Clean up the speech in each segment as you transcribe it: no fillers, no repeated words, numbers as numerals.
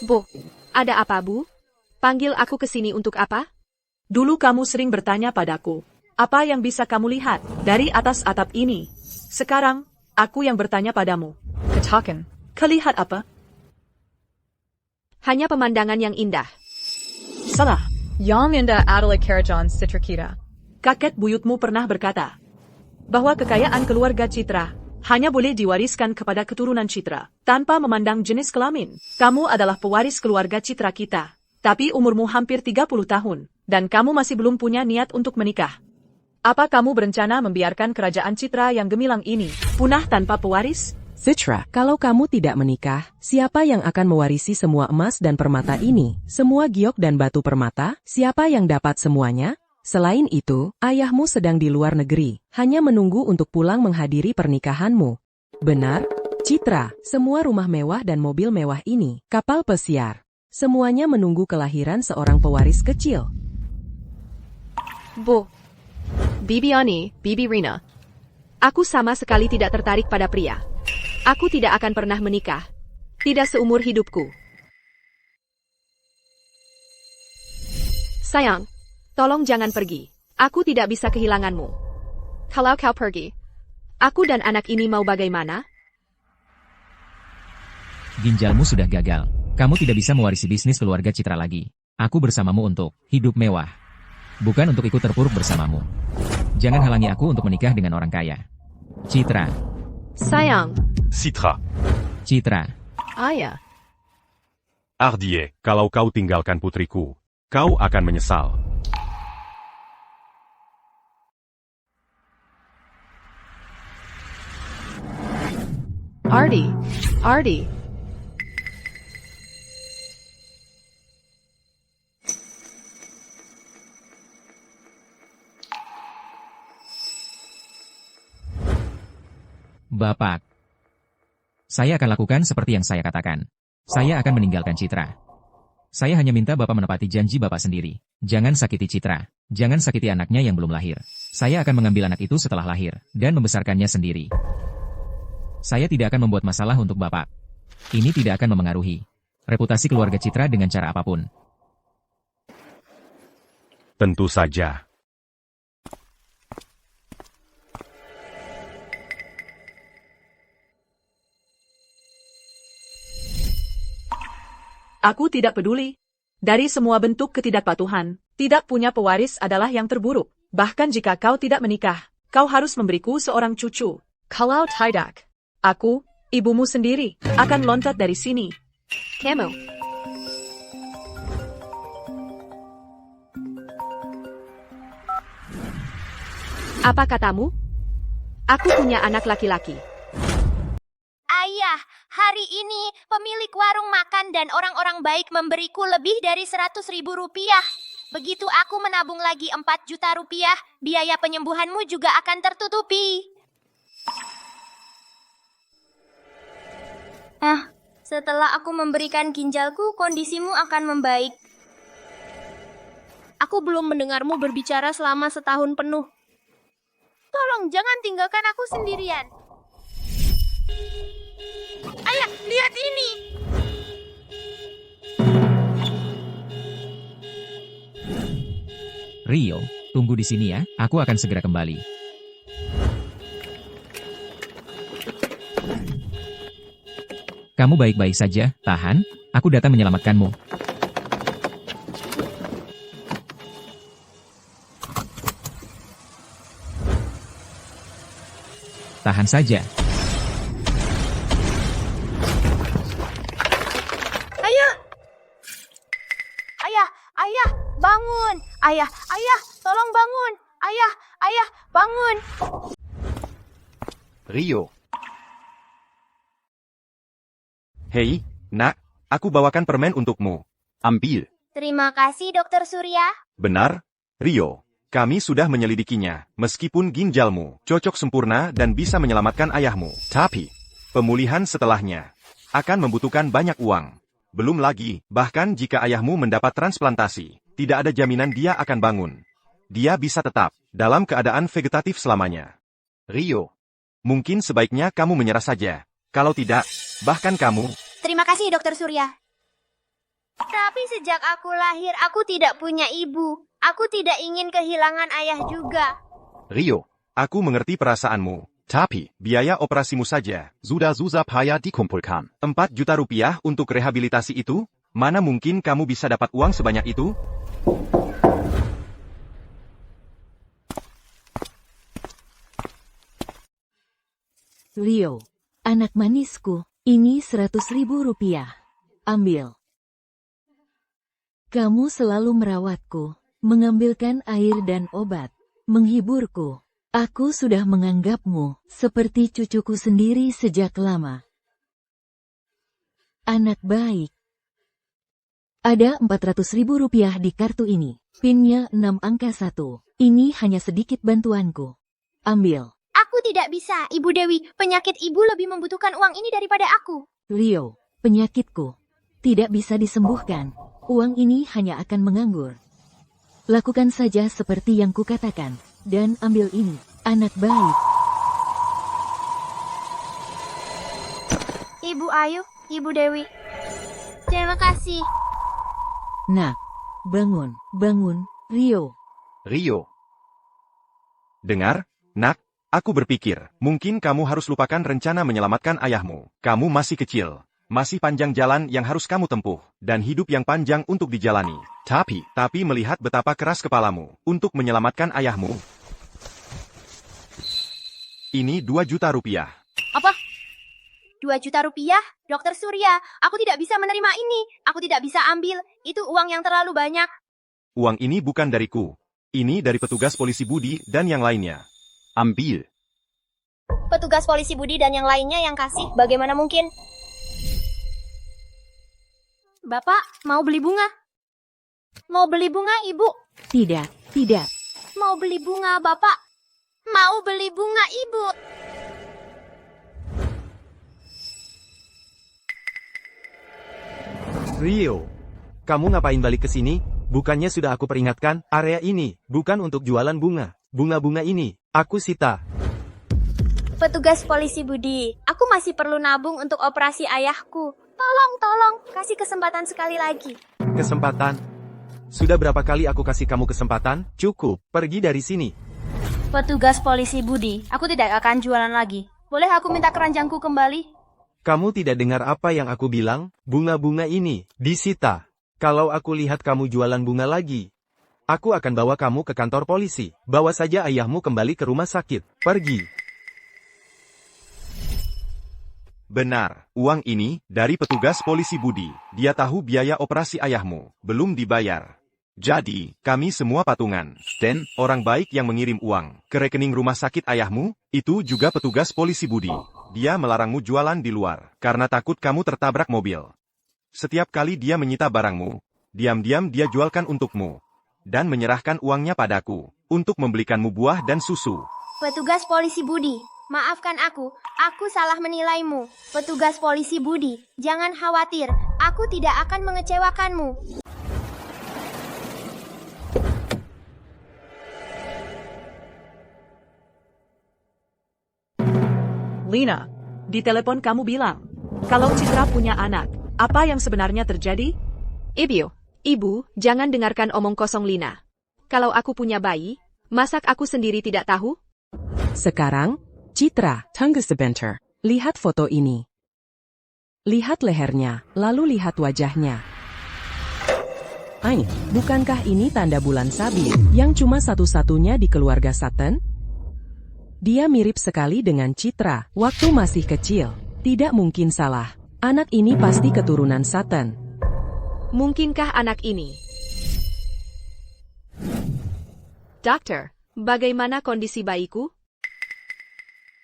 Bu, ada apa, Bu? Panggil aku ke sini untuk apa? Dulu kamu sering bertanya padaku, apa yang bisa kamu lihat dari atas atap ini? Sekarang, aku yang bertanya padamu. Katakan. Kelihat apa? Hanya pemandangan yang indah. Salah. Yang indah adalah kerajaan Citra kita. Kakek buyutmu pernah berkata bahwa kekayaan keluarga Citra hanya boleh diwariskan kepada keturunan Citra, tanpa memandang jenis kelamin. Kamu adalah pewaris keluarga Citra kita, tapi umurmu hampir 30 tahun, dan kamu masih belum punya niat untuk menikah. Apa kamu berencana membiarkan kerajaan Citra yang gemilang ini punah tanpa pewaris? Citra, kalau kamu tidak menikah, siapa yang akan mewarisi semua emas dan permata ini? Semua giok dan batu permata, siapa yang dapat semuanya? Selain itu, ayahmu sedang di luar negeri, hanya menunggu untuk pulang menghadiri pernikahanmu. Benar? Citra, semua rumah mewah dan mobil mewah ini, kapal pesiar, semuanya menunggu kelahiran seorang pewaris kecil. Bu, Bibi Ani, Bibi Rina. Aku sama sekali tidak tertarik pada pria. Aku tidak akan pernah menikah. Tidak seumur hidupku. Sayang, tolong jangan pergi. Aku tidak bisa kehilanganmu. Kalau kau pergi, aku dan anak ini mau bagaimana? Ginjalmu sudah gagal. Kamu tidak bisa mewarisi bisnis keluarga Citra lagi. Aku bersamamu untuk hidup mewah. Bukan untuk ikut terpuruk bersamamu. Jangan halangi aku untuk menikah dengan orang kaya. Citra. Sayang. Citra. Citra. Ayah. Ardie, kalau kau tinggalkan putriku, kau akan menyesal. Ardi. Ardi. Bapak. Saya akan lakukan seperti yang saya katakan. Saya akan meninggalkan Citra. Saya hanya minta Bapak menepati janji Bapak sendiri. Jangan sakiti Citra. Jangan sakiti anaknya yang belum lahir. Saya akan mengambil anak itu setelah lahir, dan membesarkannya sendiri. Saya tidak akan membuat masalah untuk Bapak. Ini tidak akan memengaruhi reputasi keluarga Citra dengan cara apapun. Tentu saja. Aku tidak peduli. Dari semua bentuk ketidakpatuhan, tidak punya pewaris adalah yang terburuk. Bahkan jika kau tidak menikah, kau harus memberiku seorang cucu. Kalau tidak, aku, ibumu sendiri, akan loncat dari sini. Kamu. Apa katamu? Aku punya anak laki-laki. Ayah, hari ini pemilik warung makan dan orang-orang baik memberiku lebih dari 100.000 rupiah. Begitu aku menabung lagi 4 juta rupiah, biaya penyembuhanmu juga akan tertutupi. Setelah aku memberikan ginjalku, kondisimu akan membaik. Aku belum mendengarmu berbicara selama setahun penuh. Tolong jangan tinggalkan aku sendirian. Ayah, lihat ini. Rio, tunggu di sini ya. Aku akan segera kembali. Kamu baik-baik saja, tahan. Aku datang menyelamatkanmu. Tahan saja. Ayah, bangun. Ayah, tolong bangun. Ayah, bangun. Rio. Hei, nak, aku bawakan permen untukmu. Ambil. Terima kasih, Dokter Surya. Benar, Rio. Kami sudah menyelidikinya, meskipun ginjalmu cocok sempurna dan bisa menyelamatkan ayahmu. Tapi, pemulihan setelahnya akan membutuhkan banyak uang. Belum lagi, bahkan jika ayahmu mendapat transplantasi, tidak ada jaminan dia akan bangun. Dia bisa tetap dalam keadaan vegetatif selamanya. Rio, mungkin sebaiknya kamu menyerah saja. Kalau tidak, bahkan kamu... Terima kasih, Dokter Surya. Tapi sejak aku lahir, aku tidak punya ibu. Aku tidak ingin kehilangan ayah juga. Rio, aku mengerti perasaanmu. Tapi, biaya operasimu saja sudah susah payah dikumpulkan. 4 juta rupiah untuk rehabilitasi itu? Mana mungkin kamu bisa dapat uang sebanyak itu? Rio, anak manisku, ini 100.000 rupiah. Ambil. Kamu selalu merawatku, mengambilkan air dan obat, menghiburku. Aku sudah menganggapmu seperti cucuku sendiri sejak lama. Anak baik. Ada 400.000 rupiah di kartu ini. PIN-nya 6 angka 1. Ini hanya sedikit bantuanku. Ambil. Aku tidak bisa, Ibu Dewi. Penyakit ibu lebih membutuhkan uang ini daripada aku. Rio, penyakitku tidak bisa disembuhkan. Uang ini hanya akan menganggur. Lakukan saja seperti yang kukatakan. Dan ambil ini, anak baik. Ibu Ayu, Ibu Dewi. Terima kasih. Nak, bangun, bangun, Rio. Rio. Dengar, nak, aku berpikir, mungkin kamu harus lupakan rencana menyelamatkan ayahmu. Kamu masih kecil. Masih panjang jalan yang harus kamu tempuh, dan hidup yang panjang untuk dijalani. Tapi melihat betapa keras kepalamu untuk menyelamatkan ayahmu. Ini 2 juta rupiah. Apa? 2 juta rupiah? Dokter Surya, aku tidak bisa menerima ini. Aku tidak bisa ambil. Itu uang yang terlalu banyak. Uang ini bukan dariku. Ini dari petugas polisi Budi dan yang lainnya. Ambil. Petugas polisi Budi dan yang lainnya yang kasih, bagaimana mungkin? Bapak, mau beli bunga? Mau beli bunga, Ibu? Tidak, tidak. Mau beli bunga, Bapak? Mau beli bunga, Ibu? Rio, kamu ngapain balik ke sini? Bukannya sudah aku peringatkan, area ini bukan untuk jualan bunga. Bunga-bunga ini, aku sita. Petugas polisi Budi, aku masih perlu nabung untuk operasi ayahku. Tolong, kasih kesempatan sekali lagi. Kesempatan? Sudah berapa kali aku kasih kamu kesempatan? Cukup, pergi dari sini. Petugas polisi Budi, aku tidak akan jualan lagi. Boleh aku minta keranjangku kembali? Kamu tidak dengar apa yang aku bilang? Bunga-bunga ini disita. Kalau aku lihat kamu jualan bunga lagi, aku akan bawa kamu ke kantor polisi. Bawa saja ayahmu kembali ke rumah sakit. Pergi. Benar, uang ini dari petugas polisi Budi. Dia tahu biaya operasi ayahmu belum dibayar. Jadi, kami semua patungan. Dan orang baik yang mengirim uang ke rekening rumah sakit ayahmu, itu juga petugas polisi Budi. Dia melarangmu jualan di luar karena takut kamu tertabrak mobil. Setiap kali dia menyita barangmu, diam-diam dia jualkan untukmu. Dan menyerahkan uangnya padaku untuk membelikanmu buah dan susu. Petugas polisi Budi, maafkan aku salah menilaimu. Petugas polisi Budi, jangan khawatir, aku tidak akan mengecewakanmu. Lina, di telepon kamu bilang, kalau Citra punya anak, apa yang sebenarnya terjadi? Ibu, jangan dengarkan omong kosong Lina. Kalau aku punya bayi, masak aku sendiri tidak tahu? Sekarang, Citra, tunggu sebentar. Lihat foto ini. Lihat lehernya, lalu lihat wajahnya. Ai, bukankah ini tanda bulan sabit, yang cuma satu-satunya di keluarga Sutton? Dia mirip sekali dengan Citra, waktu masih kecil. Tidak mungkin salah. Anak ini pasti keturunan Sutton. Mungkinkah anak ini? Dokter, bagaimana kondisi bayiku?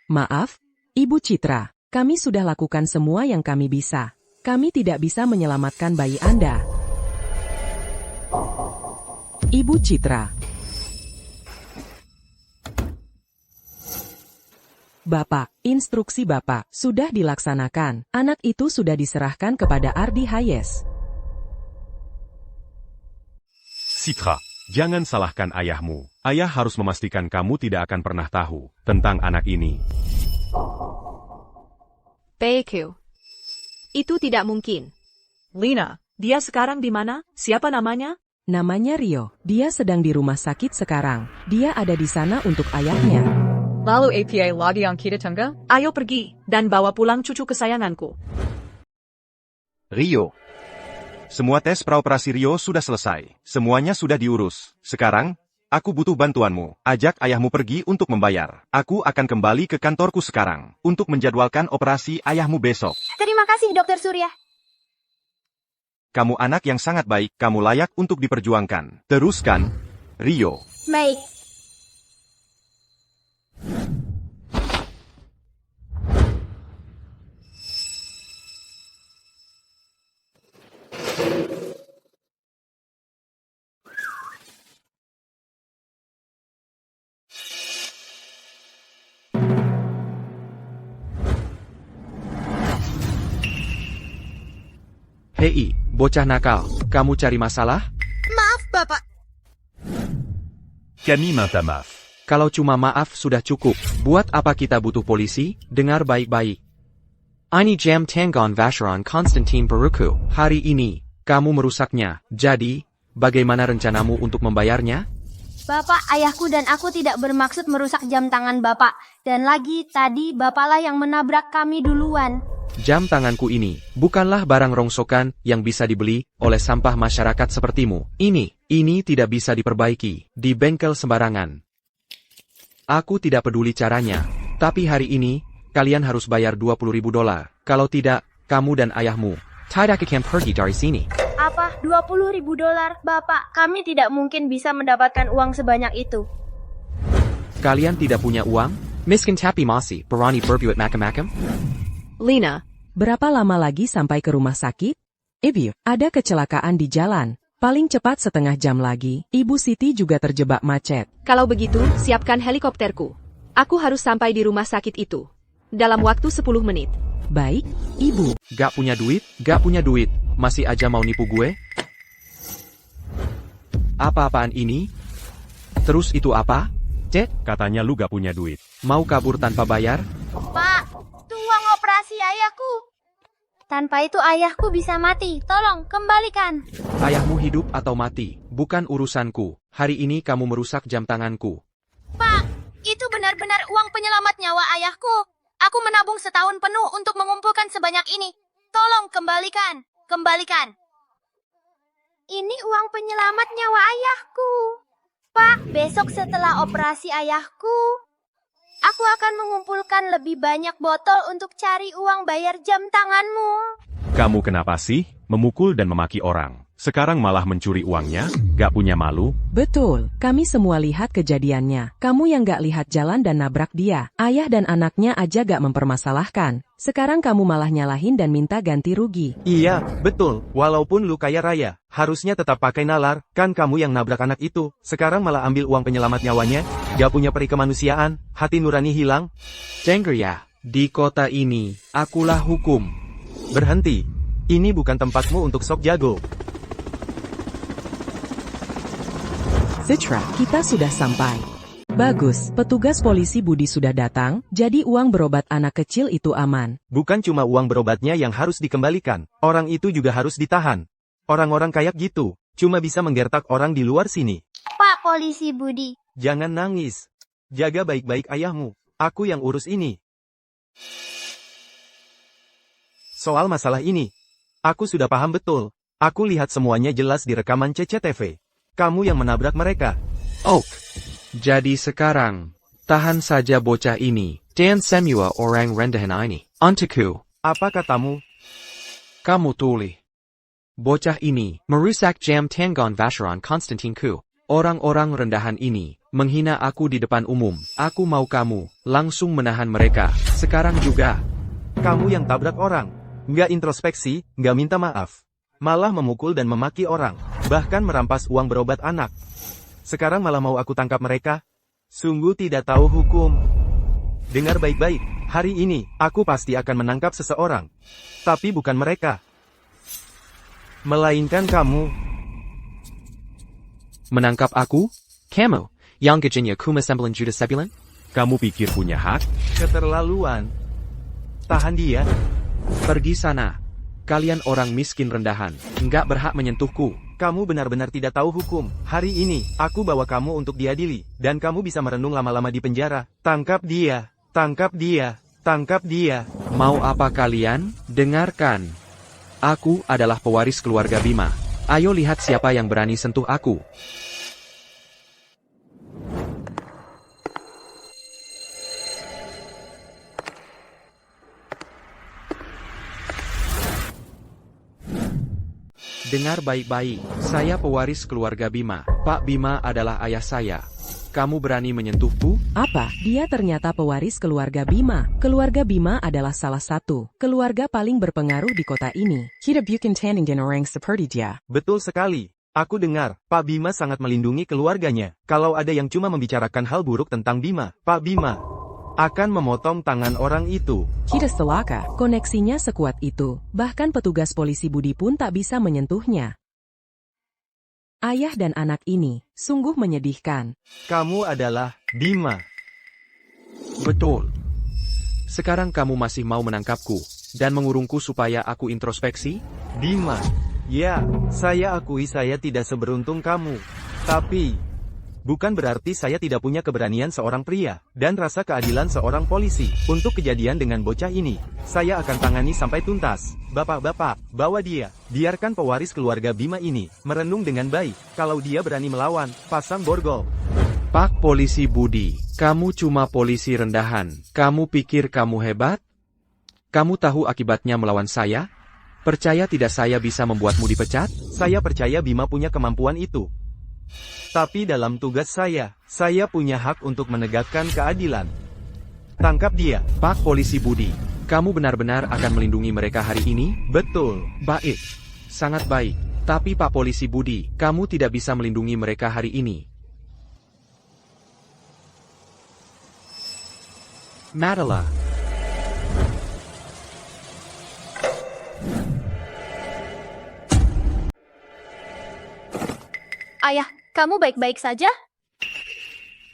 Maaf, Ibu Citra, kami sudah lakukan semua yang kami bisa. Kami tidak bisa menyelamatkan bayi Anda. Ibu Citra. Bapak, instruksi Bapak sudah dilaksanakan. Anak itu sudah diserahkan kepada Ardi Hayes. Citra, jangan salahkan ayahmu. Ayah harus memastikan kamu tidak akan pernah tahu tentang anak ini. PQ. Itu tidak mungkin. Lena, Dia sekarang di mana? Siapa namanya? Namanya Rio. Dia sedang di rumah sakit sekarang. Dia ada di sana untuk ayahnya. Lalu APA lagi ang kita tunggu? Ayo pergi, dan bawa pulang cucu kesayanganku. Rio. Semua tes praoperasi Rio sudah selesai. Semuanya sudah diurus. Sekarang, aku butuh bantuanmu. Ajak ayahmu pergi untuk membayar. Aku akan kembali ke kantorku sekarang untuk menjadwalkan operasi ayahmu besok. Terima kasih, Dokter Surya. Kamu anak yang sangat baik, kamu layak untuk diperjuangkan. Teruskan, Rio. Baik. Hei, bocah nakal, kamu cari masalah? Maaf, Bapak. Kami minta maaf. Kalau cuma maaf sudah cukup. Buat apa kita butuh polisi? Dengar baik-baik. Ini jam tangan Vacheron Konstantin Baruku. Hari ini, kamu merusaknya. Jadi, bagaimana rencanamu untuk membayarnya? Bapak, ayahku dan aku tidak bermaksud merusak jam tangan Bapak. Dan lagi, tadi Bapaklah yang menabrak kami duluan. Jam tanganku ini bukanlah barang rongsokan yang bisa dibeli oleh sampah masyarakat sepertimu. Ini tidak bisa diperbaiki di bengkel sembarangan. Aku tidak peduli caranya, tapi hari ini kalian harus bayar $20.000. Kalau tidak, kamu dan ayahmu tidak akan pergi dari sini. Apa? $20.000? Bapak, kami tidak mungkin bisa mendapatkan uang sebanyak itu. Kalian tidak punya uang? Miskin tapi masih berani berbuat macam-macam? Lina, Berapa lama lagi sampai ke rumah sakit? Ibu, ada kecelakaan di jalan. Paling cepat setengah jam lagi. Ibu Siti juga terjebak macet. kalau begitu, siapkan helikopterku. Aku harus sampai di rumah sakit itu. Dalam waktu 10 menit. Baik, Ibu. Gak punya duit? Gak punya duit. Masih aja mau nipu gue? Apa-apaan ini? Terus itu apa? Cek, Katanya lu gak punya duit. mau kabur tanpa bayar? Pak, itu uang operasi ayahku. Tanpa itu ayahku bisa mati. Tolong, kembalikan. Ayahmu hidup atau mati, bukan urusanku. Hari ini kamu merusak jam tanganku. Pak, itu benar-benar uang penyelamat nyawa ayahku. Aku menabung setahun penuh untuk mengumpulkan sebanyak ini. Tolong kembalikan. Kembalikan. Ini uang penyelamat nyawa ayahku. Pak, besok setelah operasi ayahku, aku akan mengumpulkan lebih banyak botol untuk cari uang bayar jam tanganmu. Kamu kenapa sih memukul dan memaki orang? Sekarang malah mencuri uangnya? Gak punya malu? Betul, kami semua lihat kejadiannya. Kamu yang gak lihat jalan dan nabrak dia. Ayah dan anaknya aja gak mempermasalahkan. Sekarang kamu malah nyalahin dan minta ganti rugi. Iya, betul. Walaupun lu kaya raya, harusnya tetap pakai nalar. Kan kamu yang nabrak anak itu. Sekarang malah ambil uang penyelamat nyawanya. Gak punya peri kemanusiaan. Hati nurani hilang. Cengker ya. Di kota ini, akulah hukum. Berhenti. Ini bukan tempatmu untuk sok jago. Citra, kita sudah sampai. Bagus, petugas polisi Budi sudah datang, jadi uang berobat anak kecil itu aman. Bukan cuma uang berobatnya yang harus dikembalikan. Orang itu juga harus ditahan. Orang-orang kayak gitu, cuma bisa menggertak orang di luar sini. Pak Polisi Budi. Jangan nangis. Jaga baik-baik ayahmu. Aku yang urus ini. Soal masalah ini, aku sudah paham betul. Aku lihat semuanya jelas di rekaman CCTV. Kamu yang menabrak mereka. Oh, jadi sekarang, tahan saja bocah ini. Dan semua orang rendahan ini. Untukku, apa katamu? Kamu tuli. Bocah ini merusak jam tangan Vacheron Konstantinku. Orang-orang rendahan ini menghina aku di depan umum. Aku mau kamu langsung menahan mereka. Sekarang juga. Kamu yang tabrak orang. Nggak introspeksi, nggak minta maaf. Malah memukul dan memaki orang. Bahkan merampas uang berobat anak. Sekarang malah mau aku tangkap mereka? Sungguh tidak tahu hukum. Dengar baik-baik, hari ini, aku pasti akan menangkap seseorang. Tapi bukan mereka. Melainkan kamu. Menangkap aku? Kamu, yang gajinya kuma 9 juta sebulan? Kamu pikir punya hak? Keterlaluan. Tahan dia. Pergi sana. Kalian orang miskin rendahan, nggak berhak menyentuhku. Kamu benar-benar tidak tahu hukum. Hari ini, aku bawa kamu untuk diadili, dan kamu bisa merenung lama-lama di penjara. Tangkap dia, tangkap dia, tangkap dia. Mau apa kalian? Dengarkan. Aku adalah pewaris keluarga Bima. Ayo lihat siapa yang berani sentuh aku. Dengar baik-baik, saya pewaris keluarga Bima. Pak Bima adalah ayah saya. Kamu berani menyentuhku? Apa? Dia ternyata pewaris keluarga Bima. Keluarga Bima adalah salah satu keluarga paling berpengaruh di kota ini. Kita bukan tanding orang seperti dia. Betul sekali. Aku dengar, Pak Bima sangat melindungi keluarganya. Kalau ada yang cuma membicarakan hal buruk tentang Bima, Pak Bima akan memotong tangan orang itu. Kita celaka. Koneksinya sekuat itu. Bahkan petugas polisi Budi pun tak bisa menyentuhnya. Ayah dan anak ini sungguh menyedihkan. Kamu adalah Bima. Betul. Sekarang kamu masih mau menangkapku dan mengurungku supaya aku introspeksi? Bima. Ya, saya akui saya tidak seberuntung kamu. Tapi bukan berarti saya tidak punya keberanian seorang pria, dan rasa keadilan seorang polisi. Untuk kejadian dengan bocah ini, saya akan tangani sampai tuntas. Bapak-bapak, bawa dia. Biarkan pewaris keluarga Bima ini merenung dengan baik. Kalau dia berani melawan, pasang borgol. Pak Polisi Budi, kamu cuma polisi rendahan. Kamu pikir kamu hebat? Kamu tahu akibatnya melawan saya? Percaya tidak saya bisa membuatmu dipecat? Saya percaya Bima punya kemampuan itu. Tapi dalam tugas saya punya hak untuk menegakkan keadilan. Tangkap dia. Pak Polisi Budi, kamu benar-benar akan melindungi mereka hari ini? Betul. Baik. Sangat baik. Tapi Pak Polisi Budi, kamu tidak bisa melindungi mereka hari ini. Madala. Ayah, kamu baik-baik saja?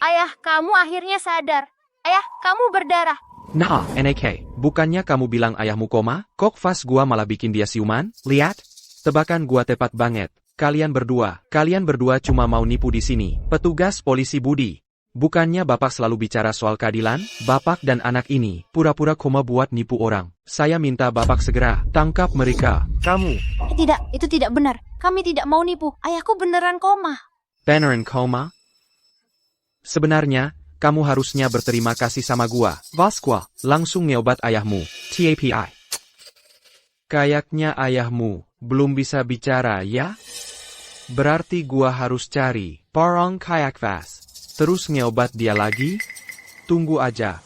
Ayah, kamu akhirnya sadar. Ayah, kamu berdarah. Nah, NAK, bukannya kamu bilang ayahmu koma? Kok vas gua malah bikin dia siuman? Lihat, tebakan gua tepat banget. Kalian berdua cuma mau nipu di sini. Petugas polisi Budi. Bukannya Bapak selalu bicara soal keadilan? Bapak dan anak ini pura-pura koma buat nipu orang. Saya minta Bapak segera tangkap mereka. Kamu. Tidak, itu tidak benar. Kami tidak mau nipu. Ayahku beneran koma. Beneran koma? Sebenarnya, kamu harusnya berterima kasih sama gua. Vasqua, langsung ngeobat ayahmu. TAPI. Kayaknya ayahmu belum bisa bicara ya? Berarti gua harus cari Parang Kayak Vas. Terus ngeobat dia lagi? Tunggu aja.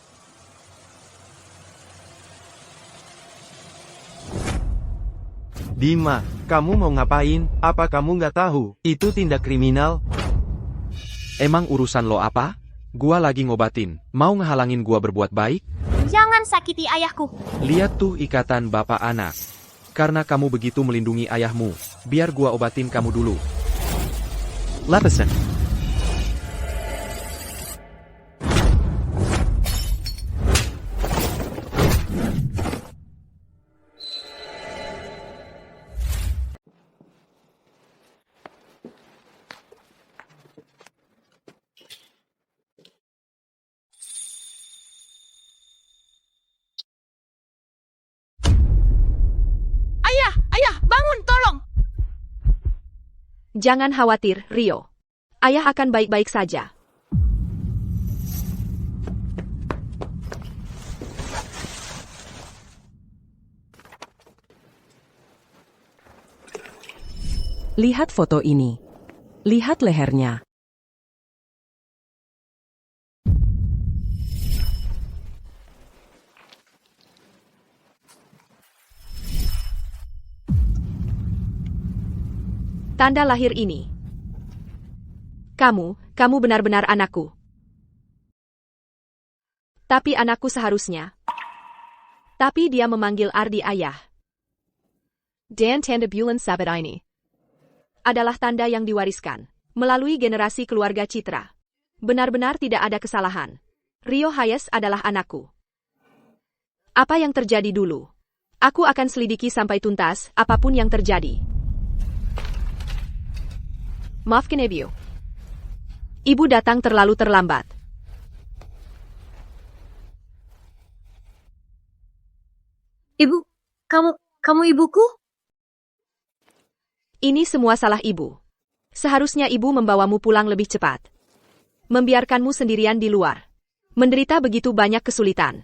Bima, kamu mau ngapain? Apa kamu nggak tahu? Itu tindak kriminal. Emang urusan lo apa? Gua lagi ngobatin. Mau ngehalangin gua berbuat baik? Jangan sakiti ayahku. Lihat tuh ikatan bapak anak. Karena kamu begitu melindungi ayahmu, biar gua obatin kamu dulu. Lepesan. Jangan khawatir, Rio. Ayah akan baik-baik saja. Lihat foto ini. Lihat lehernya. Tanda lahir ini. Kamu benar-benar anakku. Tapi anakku seharusnya. Tapi dia memanggil Ardi ayah. Dan tanda bulan sabat ini adalah tanda yang diwariskan melalui generasi keluarga Citra. Benar-benar tidak ada kesalahan. Rio Hayes adalah anakku. Apa yang terjadi dulu? Aku akan selidiki sampai tuntas, apapun yang terjadi. Maafkan Ibu. Ibu datang terlalu terlambat. Ibu, kamu ibuku? Ini semua salah ibu. Seharusnya ibu membawamu pulang lebih cepat. Membiarkanmu sendirian di luar. Menderita begitu banyak kesulitan.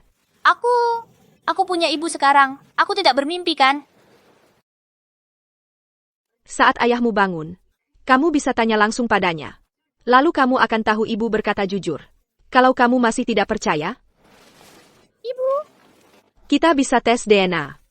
Aku punya ibu sekarang. Aku tidak bermimpi kan? Saat ayahmu bangun, kamu bisa tanya langsung padanya. Lalu kamu akan tahu ibu berkata jujur. Kalau kamu masih tidak percaya, Ibu. kita bisa tes DNA.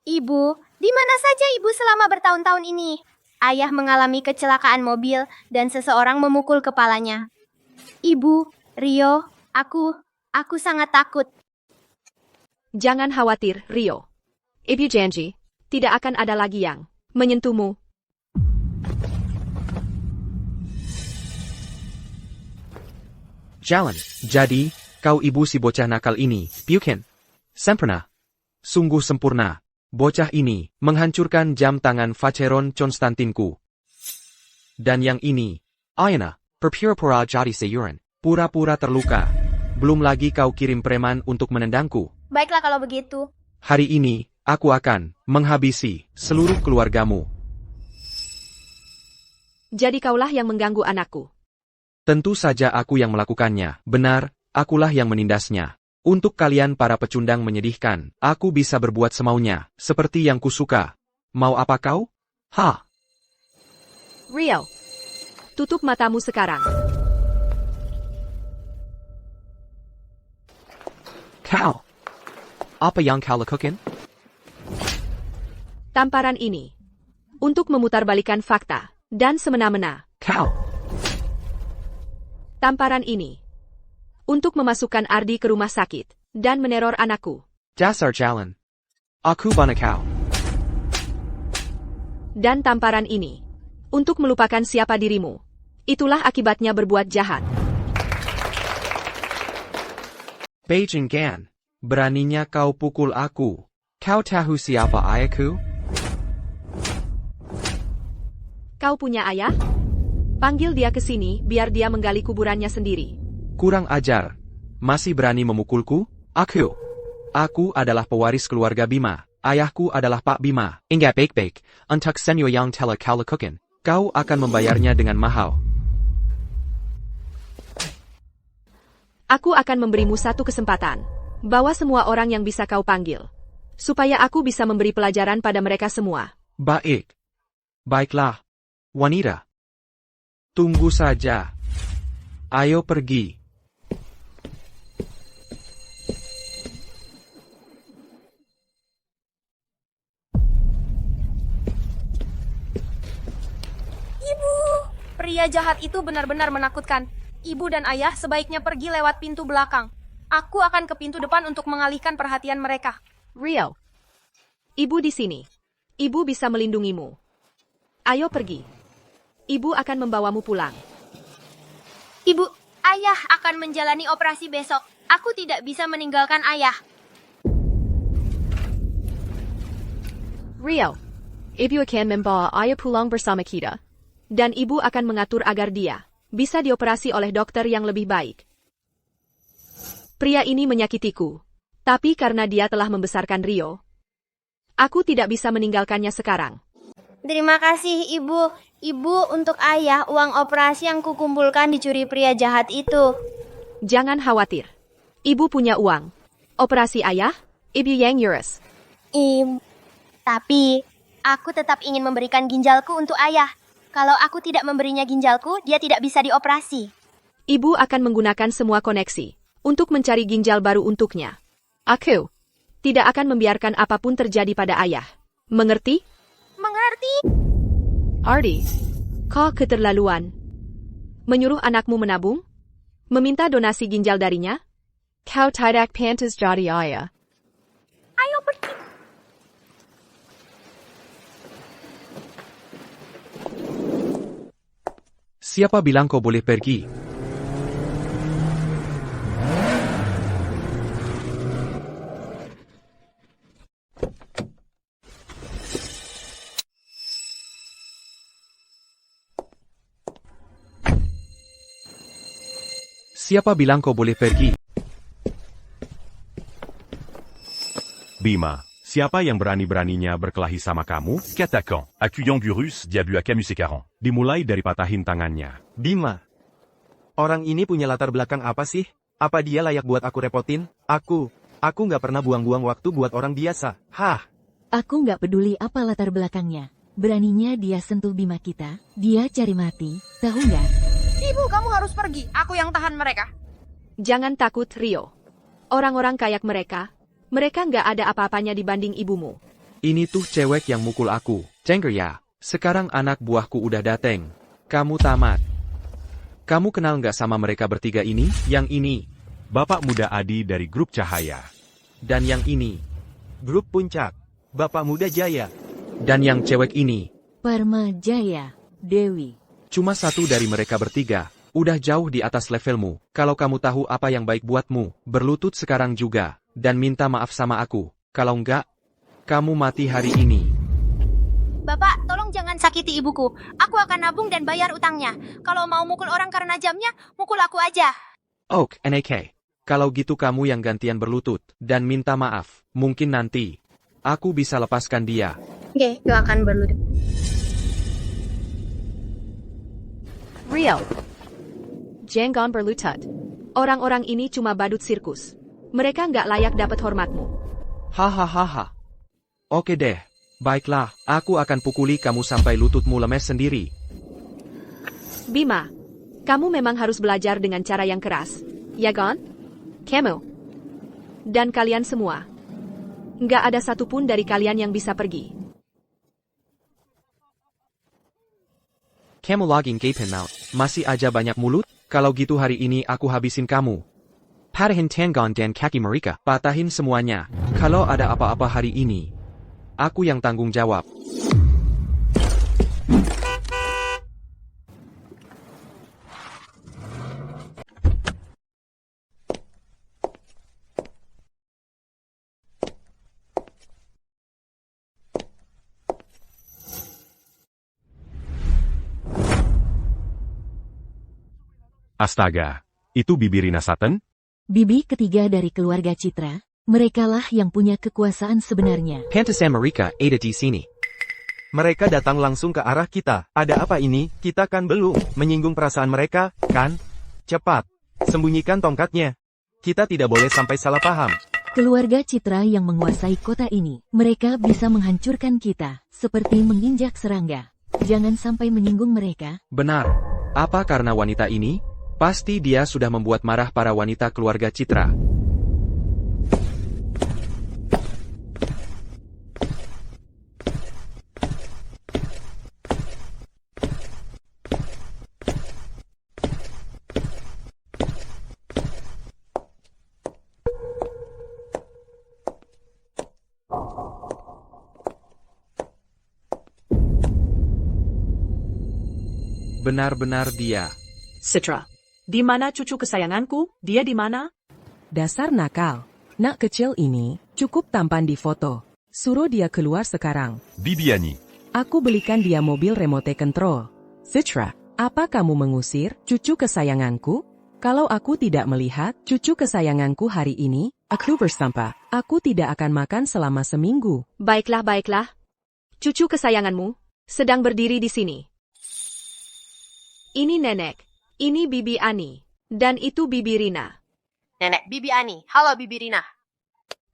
Ibu, di mana saja ibu selama bertahun-tahun ini? Ayah mengalami kecelakaan mobil dan seseorang memukul kepalanya. Ibu, Rio, aku sangat takut. Jangan khawatir, Rio. Ibu janji, tidak akan ada lagi yang menyentuhmu. Jalan. Jadi, kau ibu si bocah nakal ini, Buchan. Sempurna. Sungguh sempurna. Bocah ini menghancurkan jam tangan Vacheron Constantinku. Dan yang ini, Ayana, berpura-pura jadi sayuran, pura-pura terluka. Belum lagi kau kirim preman untuk menendangku. Baiklah kalau begitu. Hari ini, aku akan menghabisi seluruh keluargamu. Jadi kaulah yang mengganggu anakku. Tentu saja aku yang melakukannya. Benar, akulah yang menindasnya. Untuk kalian para pecundang menyedihkan, aku bisa berbuat semaunya, seperti yang kusuka. Mau apa kau? Ha! Rio, tutup matamu sekarang. Kau! Apa yang kau lakukan? Tamparan ini untuk memutarbalikan fakta dan semena-mena. Kau! Tamparan ini untuk memasukkan Ardi ke rumah sakit dan meneror anakku. Dasar jalan. Aku bana kau. Dan tamparan ini untuk melupakan siapa dirimu. Itulah akibatnya berbuat jahat. Beijing Gan. Beraninya kau pukul aku. Kau tahu siapa ayahku? Kau punya ayah? Panggil dia ke sini biar dia menggali kuburannya sendiri. Kurang ajar. Masih berani memukulku? Aku adalah pewaris keluarga Bima. Ayahku adalah Pak Bima. Ingat baik-baik. Untuk senyo yang telah kau lakukan, kau akan membayarnya dengan mahal. Aku akan memberimu satu kesempatan. Bawa semua orang yang bisa kau panggil. Supaya aku bisa memberi pelajaran pada mereka semua. Baik. Baiklah. Wanita. Tunggu saja. Ayo pergi. Pria jahat itu benar-benar menakutkan. Ibu dan ayah sebaiknya pergi lewat pintu belakang. Aku akan ke pintu depan untuk mengalihkan perhatian mereka. Rio, ibu di sini. Ibu bisa melindungimu. Ayo pergi. Ibu akan membawamu pulang. Ibu, ayah akan menjalani operasi besok. Aku tidak bisa meninggalkan ayah. Rio, ibu akan membawa ayah pulang bersama kita. Dan ibu akan mengatur agar dia bisa dioperasi oleh dokter yang lebih baik. Pria ini menyakitiku. Tapi karena dia telah membesarkan Rio, aku tidak bisa meninggalkannya sekarang. Terima kasih, Ibu. Ibu, untuk ayah, uang operasi yang kukumpulkan dicuri pria jahat itu. Jangan khawatir. Ibu punya uang. Operasi ayah, Ibu yang urus. Tapi, aku tetap ingin memberikan ginjalku untuk ayah. Kalau aku tidak memberinya ginjalku, dia tidak bisa dioperasi. Ibu akan menggunakan semua koneksi untuk mencari ginjal baru untuknya. Aku tidak akan membiarkan apapun terjadi pada ayah. Mengerti? Mengerti? Ardi, kau keterlaluan. Menyuruh anakmu menabung? Meminta donasi ginjal darinya? Kau tidak pantas jadi ayah. Ayo pergi. Siapa bilang kau boleh pergi? Siapa bilang kau boleh pergi? Bima, siapa yang berani-beraninya berkelahi sama kamu? Qu'attaquant, accuyant du russe, diable à Camus et Caran. Dimulai dari patahin tangannya. Bima. Orang ini punya latar belakang apa sih? Apa dia layak buat aku repotin? Aku nggak pernah buang-buang waktu buat orang biasa. Hah? Aku nggak peduli apa latar belakangnya. Beraninya dia sentuh Bima kita, dia cari mati, tahu nggak? Ibu, kamu harus pergi. Aku yang tahan mereka. Jangan takut, Rio. Orang-orang kayak mereka nggak ada apa-apanya dibanding ibumu. Ini tuh cewek yang mukul aku. Cengker ya. Sekarang anak buahku udah dateng. Kamu tamat. Kamu kenal nggak sama mereka bertiga ini? Yang ini. Bapak muda Adi dari grup Cahaya. Dan yang ini. Grup Puncak. Bapak Muda Jaya. Dan yang cewek ini. Parma Jaya, Dewi. Cuma satu dari mereka bertiga. Udah jauh di atas levelmu. Kalau kamu tahu apa yang baik buatmu, berlutut sekarang juga. Dan minta maaf sama aku. Kalau enggak, kamu mati hari ini. Bapak, tolong jangan sakiti ibuku. Aku akan nabung dan bayar utangnya. Kalau mau mukul orang karena jamnya, mukul aku aja. Oke, NAK. Kalau gitu kamu yang gantian berlutut. Dan minta maaf. Mungkin nanti. Aku bisa lepaskan dia. Oke, aku akan berlutut. Rio. Jangan berlutut. Orang-orang ini cuma badut sirkus. Mereka nggak layak dapat hormatmu. Hahaha. Oke deh. Baiklah, aku akan pukuli kamu sampai lututmu lemes sendiri. Bima, kamu memang harus belajar dengan cara yang keras. Ya kan? Kamu. Dan kalian semua. Nggak ada satupun dari kalian yang bisa pergi. Kamu login Gapen out. Masih aja banyak mulut? Kalau gitu hari ini aku habisin kamu. Patahin tangan dan kaki mereka. Patahin semuanya. Kalau ada apa-apa hari ini, aku yang tanggung jawab. Astaga, itu Bibi Rina Sutton? Bibi ketiga dari keluarga Citra, merekalah yang punya kekuasaan sebenarnya. Pantesan mereka ada di sini. Mereka datang langsung ke arah kita. Ada apa ini? Kita kan belum menyinggung perasaan mereka, kan? Cepat, sembunyikan tongkatnya. Kita tidak boleh sampai salah paham. Keluarga Citra yang menguasai kota ini, mereka bisa menghancurkan kita, seperti menginjak serangga. Jangan sampai menyinggung mereka. Benar. Apa karena wanita ini? Pasti dia sudah membuat marah para wanita keluarga Citra. Benar-benar dia. Citra. Di mana cucu kesayanganku? Dia di mana? Dasar nakal. Nak kecil ini, cukup tampan di foto. Suruh dia keluar sekarang. Bibiani. Aku belikan dia mobil remote control. Citra, apa kamu mengusir cucu kesayanganku? Kalau aku tidak melihat cucu kesayanganku hari ini, aku bersampah. Aku tidak akan makan selama seminggu. Baiklah, baiklah. Cucu kesayanganmu sedang berdiri di sini. Ini nenek. Ini Bibi Ani. Dan itu Bibi Rina. Nenek, Bibi Ani. Halo, Bibi Rina.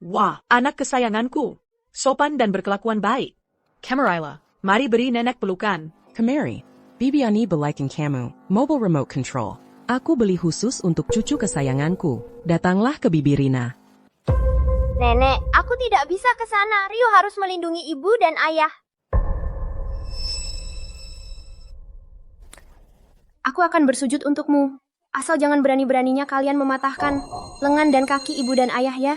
Wah, anak kesayanganku. Sopan dan berkelakuan baik. Camarilla, mari beri nenek pelukan. Kemari. Bibiani belikan kamu mobile remote control. Aku beli khusus untuk cucu kesayanganku. Datanglah ke Bibi Rina. Nenek, aku tidak bisa ke sana. Rio harus melindungi ibu dan ayah. Aku akan bersujud untukmu. Asal jangan berani-beraninya kalian mematahkan lengan dan kaki ibu dan ayah ya.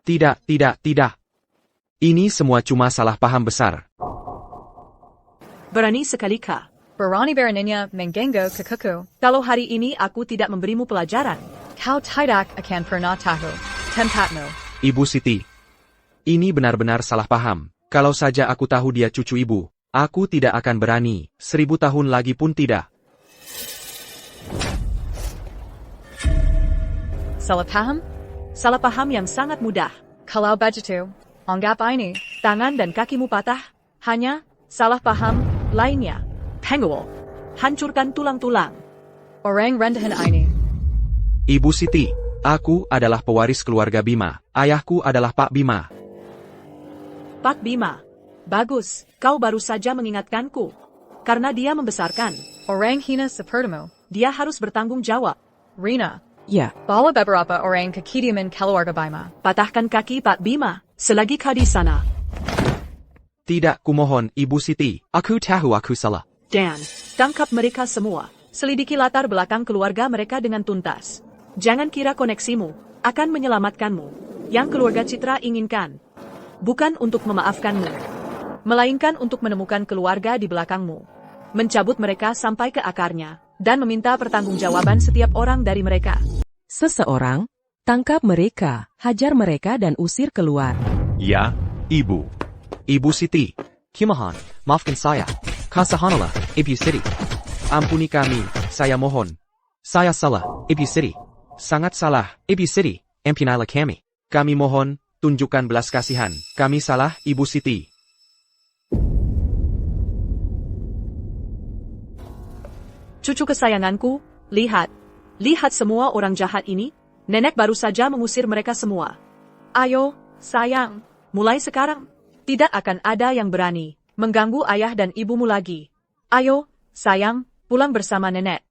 Tidak, tidak, tidak. Ini semua cuma salah paham besar. Berani sekali kah? Barani Beraninya Mengengo Kekuku. Kalau hari ini aku tidak memberimu pelajaran. Kau tidak akan pernah tahu tempatmu. Ibu Siti. Ini benar-benar salah paham. Kalau saja aku tahu dia cucu ibu, aku tidak akan berani. 1000 tahun lagi pun tidak. Salah paham? Salah paham yang sangat mudah. Kalau begitu, anggap ini. Tangan dan kakimu patah. Hanya salah paham lainnya. Pengual. Hancurkan tulang-tulang. Orang rendahan ini. Ibu Siti, aku adalah pewaris keluarga Bima. Ayahku adalah Pak Bima. Pak Bima. Bagus, kau baru saja mengingatkanku. Karena dia membesarkan. Orang hina sepertimu. Dia harus bertanggung jawab. Rina. Ya. Bawa beberapa orang ke kediaman keluarga Bima. Patahkan kaki Pak Bima, selagi kau di sana. Tidak, kumohon, Ibu Siti. Aku tahu aku salah. Dan, tangkap mereka semua. Selidiki latar belakang keluarga mereka dengan tuntas. Jangan kira koneksimu akan menyelamatkanmu. Yang keluarga Citra inginkan. Bukan untuk memaafkanmu. Melainkan untuk menemukan keluarga di belakangmu. Mencabut mereka sampai ke akarnya. Dan meminta pertanggungjawaban setiap orang dari mereka. Seseorang, tangkap mereka, hajar mereka dan usir keluar. Ya, Ibu. Ibu Siti. Kumohon, maafkan saya. Kasahanala, Ibu Siti. Ampuni kami, saya mohon. Saya salah, Ibu Siti. Sangat salah, Ibu Siti. Ampunilah kami. Kami mohon, tunjukkan belas kasihan. Kami salah, Ibu Siti. Cucu kesayanganku, lihat. Lihat semua orang jahat ini. Nenek baru saja mengusir mereka semua. Ayo, sayang. Mulai sekarang, tidak akan ada yang berani mengganggu ayah dan ibumu lagi. Ayo, sayang, pulang bersama nenek.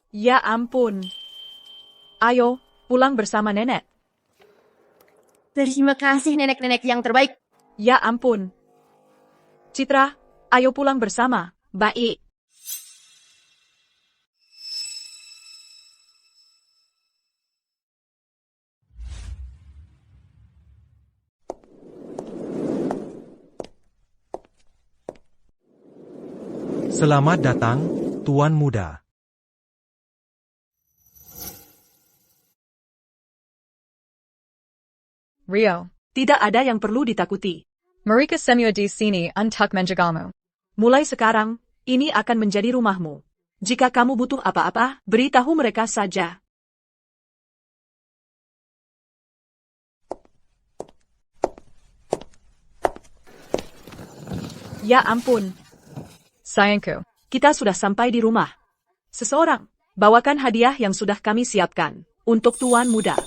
Ya ampun. Ayo, pulang bersama nenek. Terima kasih nenek-nenek yang terbaik. Ya ampun. Citra, ayo pulang bersama. Baik. Selamat datang, Tuan Muda. Rio. Tidak ada yang perlu ditakuti. Mereka semua di sini untuk menjagamu. Mulai sekarang, ini akan menjadi rumahmu. Jika kamu butuh apa-apa, beritahu mereka saja. Ya ampun. Sayangku. Kita sudah sampai di rumah. Seseorang, bawakan hadiah yang sudah kami siapkan. Untuk Tuan Muda.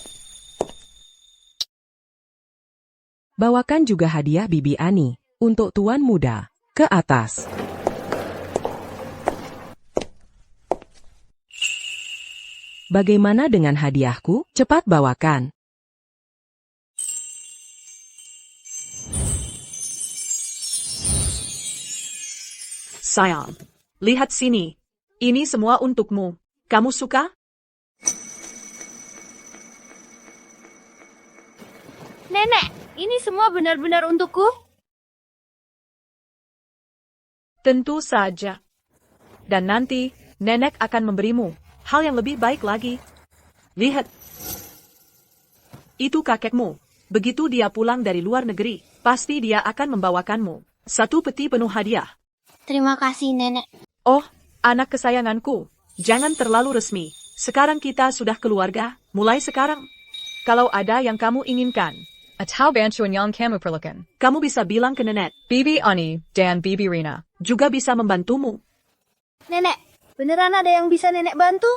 Bawakan juga hadiah Bibi Ani. Untuk Tuan Muda. Ke atas. Bagaimana dengan hadiahku? Cepat bawakan. Sayang, lihat sini. Ini semua untukmu. Kamu suka? Nenek, ini semua benar-benar untukku? Tentu saja. Dan nanti, nenek akan memberimu hal yang lebih baik lagi. Lihat. Itu kakekmu. Begitu dia pulang dari luar negeri, pasti dia akan membawakanmu satu peti penuh hadiah. Terima kasih, Nenek. Oh, anak kesayanganku. Jangan terlalu resmi. Sekarang kita sudah keluarga, mulai sekarang. Kalau ada yang kamu inginkan, Atau bantuan yang kamu perlukan. kamu bisa bilang ke nenek. Bibi Ani dan Bibi Rina. Juga bisa membantumu. Nenek, beneran ada yang bisa Nenek bantu?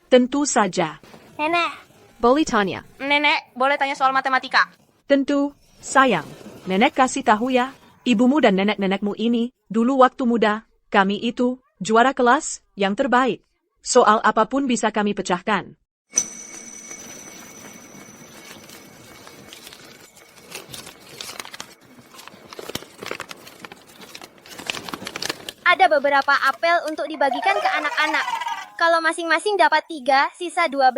Tentu saja. Nenek. Boleh tanya. Nenek, boleh tanya soal matematika? Tentu, sayang. Nenek kasih tahu ya. Ibumu dan nenek-nenekmu ini, dulu waktu muda, kami itu, juara kelas, yang terbaik. Soal apapun bisa kami pecahkan. Ada beberapa apel untuk dibagikan ke anak-anak. Kalau masing-masing dapat 3, sisa 12.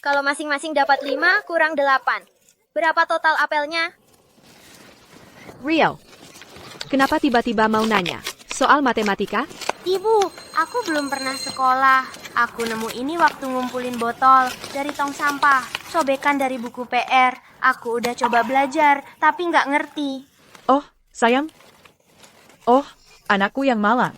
Kalau masing-masing dapat 5, kurang 8. Berapa total apelnya? Rio, kenapa tiba-tiba mau nanya? Soal matematika? Ibu, aku belum pernah sekolah. Aku nemu ini waktu ngumpulin botol dari tong sampah. Sobekan dari buku PR. Aku udah coba belajar, tapi nggak ngerti. Oh, sayang. Oh, anakku yang malang.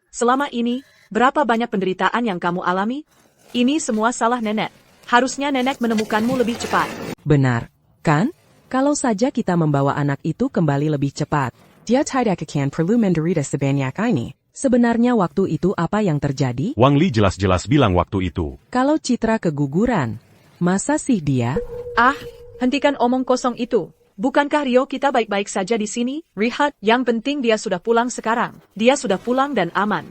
Selama ini, berapa banyak penderitaan yang kamu alami? Ini semua salah nenek. Harusnya nenek menemukanmu lebih cepat. Benar, kan? Kalau saja kita membawa anak itu kembali lebih cepat. Dia tidak akan perlu menderita sebanyak ini. Sebenarnya waktu itu apa yang terjadi? Wang Li jelas-jelas bilang waktu itu. Kalau Citra keguguran, masa sih dia? Ah, hentikan omong kosong itu. Bukankah Rio kita baik-baik saja di sini? Lihat, yang penting dia sudah pulang sekarang. Dia sudah pulang dan aman.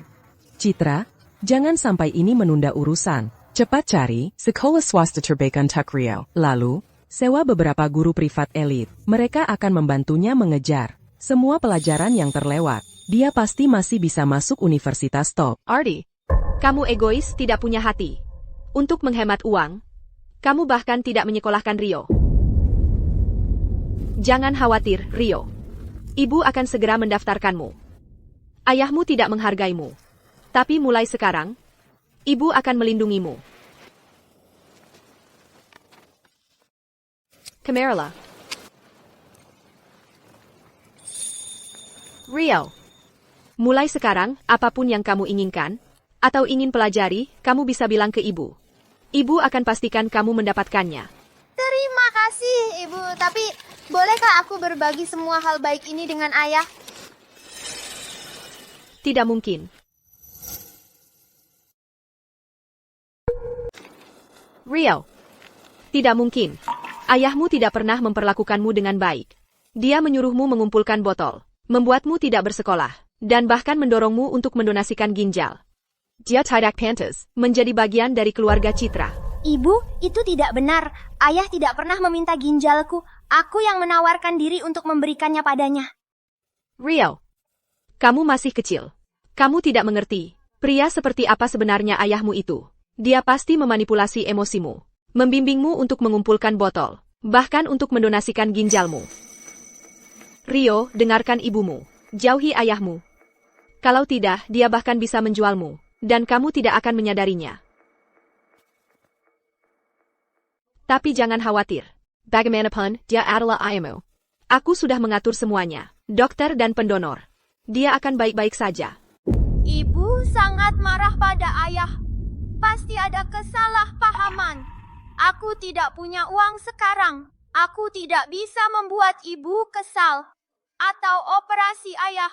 Citra, jangan sampai ini menunda urusan. Cepat cari sekolah swasta terbaik untuk Rio. Lalu, sewa beberapa guru privat elit. Mereka akan membantunya mengejar semua pelajaran yang terlewat. Dia pasti masih bisa masuk universitas top. Ardi, kamu egois, tidak punya hati. Untuk menghemat uang, kamu bahkan tidak menyekolahkan Rio. Jangan khawatir, Rio. Ibu akan segera mendaftarkanmu. Ayahmu tidak menghargaimu. Tapi mulai sekarang, ibu akan melindungimu. Kamerala. Rio. Mulai sekarang, apapun yang kamu inginkan, atau ingin pelajari, kamu bisa bilang ke ibu. Ibu akan pastikan kamu mendapatkannya. Terima kasih, Ibu. Tapi, bolehkah aku berbagi semua hal baik ini dengan ayah? Tidak mungkin. Rio. Tidak mungkin. Ayahmu tidak pernah memperlakukanmu dengan baik. Dia menyuruhmu mengumpulkan botol, membuatmu tidak bersekolah, dan bahkan mendorongmu untuk mendonasikan ginjal. Dia tidak pantas menjadi bagian dari keluarga Citra. Ibu, itu tidak benar. Ayah tidak pernah meminta ginjalku. Aku yang menawarkan diri untuk memberikannya padanya. Rio, kamu masih kecil. Kamu tidak mengerti. Pria seperti apa sebenarnya ayahmu itu. Dia pasti memanipulasi emosimu, membimbingmu untuk mengumpulkan botol, bahkan untuk mendonasikan ginjalmu. Rio, dengarkan ibumu. Jauhi ayahmu. Kalau tidak, dia bahkan bisa menjualmu, dan kamu tidak akan menyadarinya. Tapi jangan khawatir. Bagaimanapun, dia adalah ayahmu. Aku sudah mengatur semuanya, dokter dan pendonor. Dia akan baik-baik saja. Ibu sangat marah pada ayah. Pasti ada kesalahpahaman. Aku tidak punya uang sekarang. Aku tidak bisa membuat ibu kesal. Atau operasi ayah.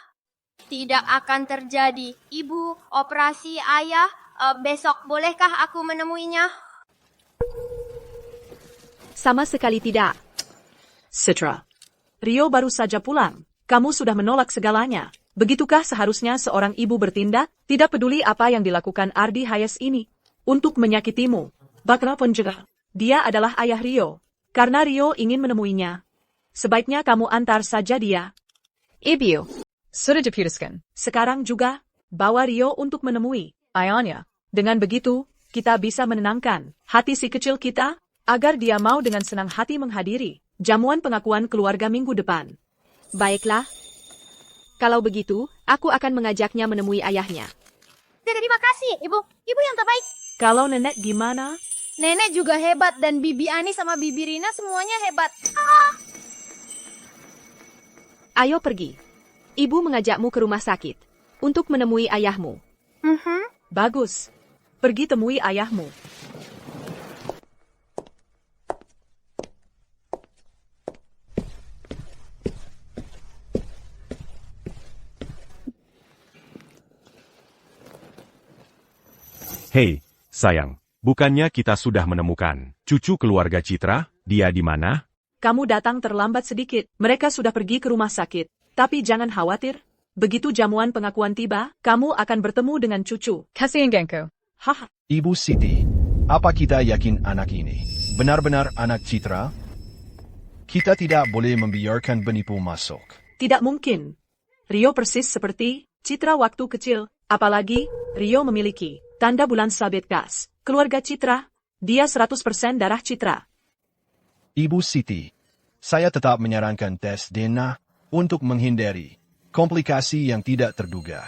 Tidak akan terjadi. Ibu, operasi ayah, besok bolehkah aku menemuinya? Sama sekali tidak. Citra. Rio baru saja pulang. Kamu sudah menolak segalanya. Begitukah seharusnya seorang ibu bertindak? Tidak peduli apa yang dilakukan Ardi Hayes ini. Untuk menyakitimu. Bagaimanapun juga. Dia adalah ayah Rio. Karena Rio ingin menemuinya. Sebaiknya kamu antar saja dia. Ibu. Sudah diputuskan. Sekarang juga, bawa Rio untuk menemui ayahnya. Dengan begitu, kita bisa menenangkan hati si kecil kita, agar dia mau dengan senang hati menghadiri jamuan pengakuan keluarga minggu depan. Baiklah. Kalau begitu, aku akan mengajaknya menemui ayahnya. Terima kasih, Ibu. Ibu yang terbaik. Kalau nenek gimana? Nenek juga hebat dan Bibi Ani sama Bibi Rina semuanya hebat. Ayo pergi. Ibu mengajakmu ke rumah sakit untuk menemui ayahmu. Bagus. Pergi temui ayahmu. Hei, sayang. Bukannya kita sudah menemukan cucu keluarga Citra? Dia di mana? Kamu datang terlambat sedikit. Mereka sudah pergi ke rumah sakit. Tapi jangan khawatir. Begitu jamuan pengakuan tiba, kamu akan bertemu dengan cucu. Kasihan Genko. Haha. Ibu Siti, apa kita yakin anak ini benar-benar anak Citra? Kita tidak boleh membiarkan penipu masuk. Tidak mungkin. Rio persis seperti Citra waktu kecil. Apalagi, Rio memiliki tanda bulan sabit khas. Keluarga Citra, dia 100% darah Citra. Ibu Siti, saya tetap menyarankan tes DNA. untuk menghindari komplikasi yang tidak terduga.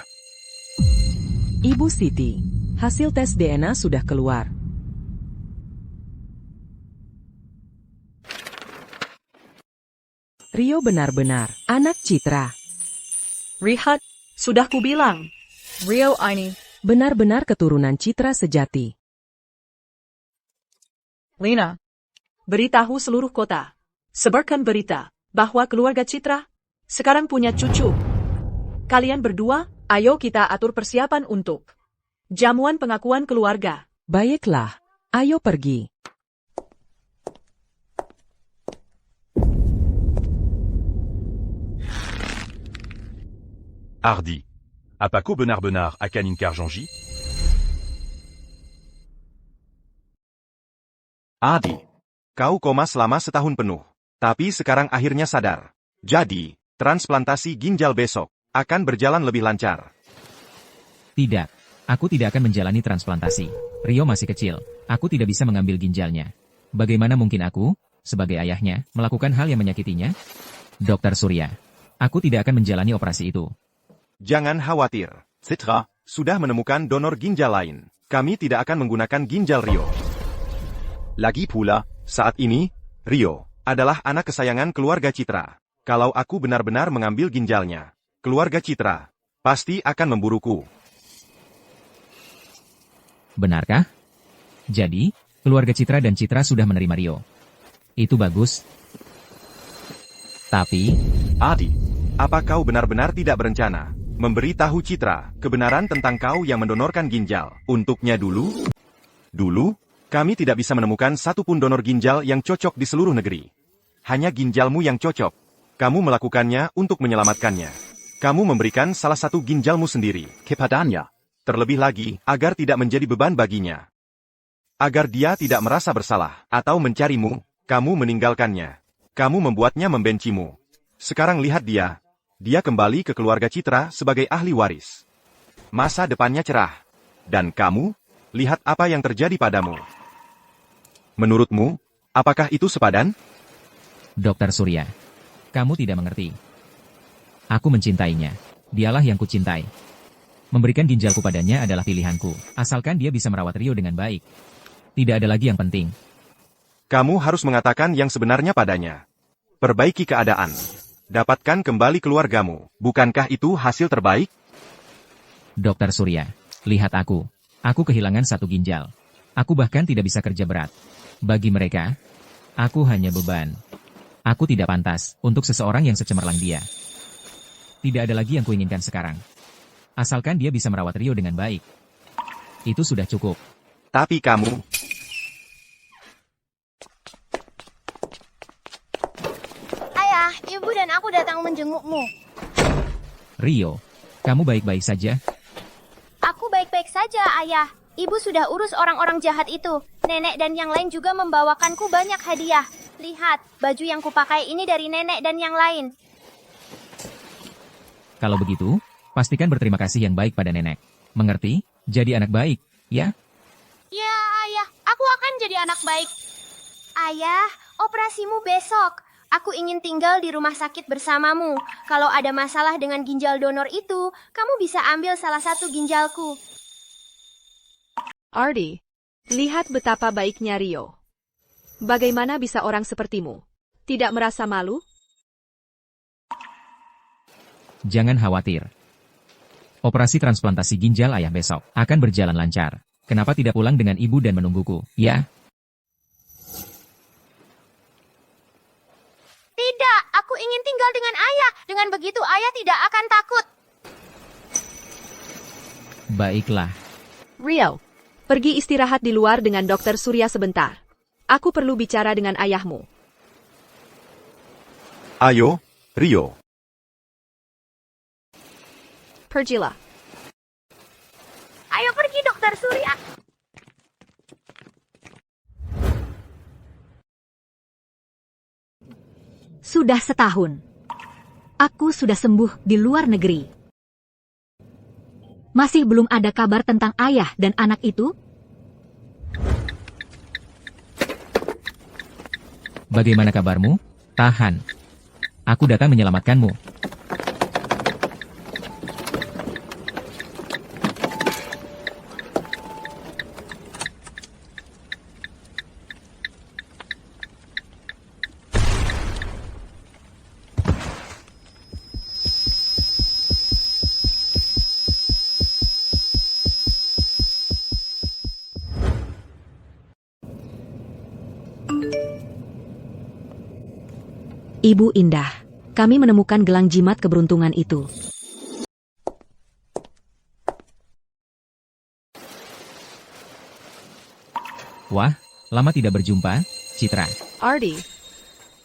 Ibu Siti, hasil tes DNA sudah keluar. Rio benar-benar anak Citra. Lihat, sudah kubilang. Rio ini. Benar-benar keturunan Citra sejati. Lina, beritahu seluruh kota. Sebarkan berita bahwa keluarga Citra sekarang punya cucu. Kalian berdua, ayo kita atur persiapan untuk jamuan pengakuan keluarga. Baiklah, ayo pergi. Hardy. Apako benar-benar akan inkar janji? Adi, kau koma selama setahun penuh, tapi sekarang akhirnya sadar. Jadi, transplantasi ginjal besok akan berjalan lebih lancar. Tidak, aku tidak akan menjalani transplantasi. Rio masih kecil, aku tidak bisa mengambil ginjalnya. Bagaimana mungkin aku, sebagai ayahnya, melakukan hal yang menyakitinya? Dokter Surya, aku tidak akan menjalani operasi itu. Jangan khawatir, Citra sudah menemukan donor ginjal lain. Kami tidak akan menggunakan ginjal Rio. Lagi pula, saat ini, Rio adalah anak kesayangan keluarga Citra. Kalau aku benar-benar mengambil ginjalnya, keluarga Citra pasti akan memburuku. Benarkah? Jadi, keluarga Citra dan Citra sudah menerima Rio. Itu bagus. Tapi, Adi, apa kau benar-benar tidak berencana memberitahu Citra kebenaran tentang kau yang mendonorkan ginjal untuknya dulu? Dulu, kami tidak bisa menemukan satupun donor ginjal yang cocok di seluruh negeri. Hanya ginjalmu yang cocok. Kamu melakukannya untuk menyelamatkannya. Kamu memberikan salah satu ginjalmu sendiri kepadanya. Terlebih lagi, agar tidak menjadi beban baginya. Agar dia tidak merasa bersalah atau mencarimu, kamu meninggalkannya. Kamu membuatnya membencimu. Sekarang lihat dia. Dia kembali ke keluarga Citra sebagai ahli waris. Masa depannya cerah. Dan kamu, lihat apa yang terjadi padamu. Menurutmu, apakah itu sepadan? Dokter Surya, kamu tidak mengerti. Aku mencintainya. Dialah yang kucintai. Memberikan ginjalku padanya adalah pilihanku, asalkan dia bisa merawat Rio dengan baik. Tidak ada lagi yang penting. Kamu harus mengatakan yang sebenarnya padanya. Perbaiki keadaan. Dapatkan kembali keluargamu. Bukankah itu hasil terbaik? Dokter Surya, lihat aku. Aku kehilangan satu ginjal. Aku bahkan tidak bisa kerja berat. Bagi mereka, aku hanya beban. Aku tidak pantas untuk seseorang yang secemerlang dia. Tidak ada lagi yang kuinginkan sekarang. Asalkan dia bisa merawat Rio dengan baik. Itu sudah cukup. Tapi kamu... Ayah, ibu dan aku datang menjengukmu. Rio, kamu baik-baik saja? Aku baik-baik saja, Ayah. Ibu sudah urus orang-orang jahat itu. Nenek dan yang lain juga membawakanku banyak hadiah. Lihat, baju yang kupakai ini dari nenek dan yang lain. Kalau begitu, pastikan berterima kasih yang baik pada nenek. Mengerti? Jadi anak baik, ya? Ya, Ayah. Aku akan jadi anak baik. Ayah, operasimu besok. Aku ingin tinggal di rumah sakit bersamamu. Kalau ada masalah dengan ginjal donor itu, kamu bisa ambil salah satu ginjalku. Ardi, lihat betapa baiknya Rio. Bagaimana bisa orang sepertimu tidak merasa malu? Jangan khawatir. Operasi transplantasi ginjal ayah besok akan berjalan lancar. Kenapa tidak pulang dengan ibu dan menungguku, ya? Tidak, aku ingin tinggal dengan ayah. Dengan begitu ayah tidak akan takut. Baiklah. Rio, pergi istirahat di luar dengan Dokter Surya sebentar. Aku perlu bicara dengan ayahmu. Ayo, Rio. Pergilah. Ayo pergi, Dokter Surya. Sudah setahun. Aku sudah sembuh di luar negeri. Masih belum ada kabar tentang ayah dan anak itu? Bagaimana kabarmu? Tahan. Aku datang menyelamatkanmu. Ibu Indah, kami menemukan gelang jimat keberuntungan itu. Wah, lama tidak berjumpa, Citra. Ardi,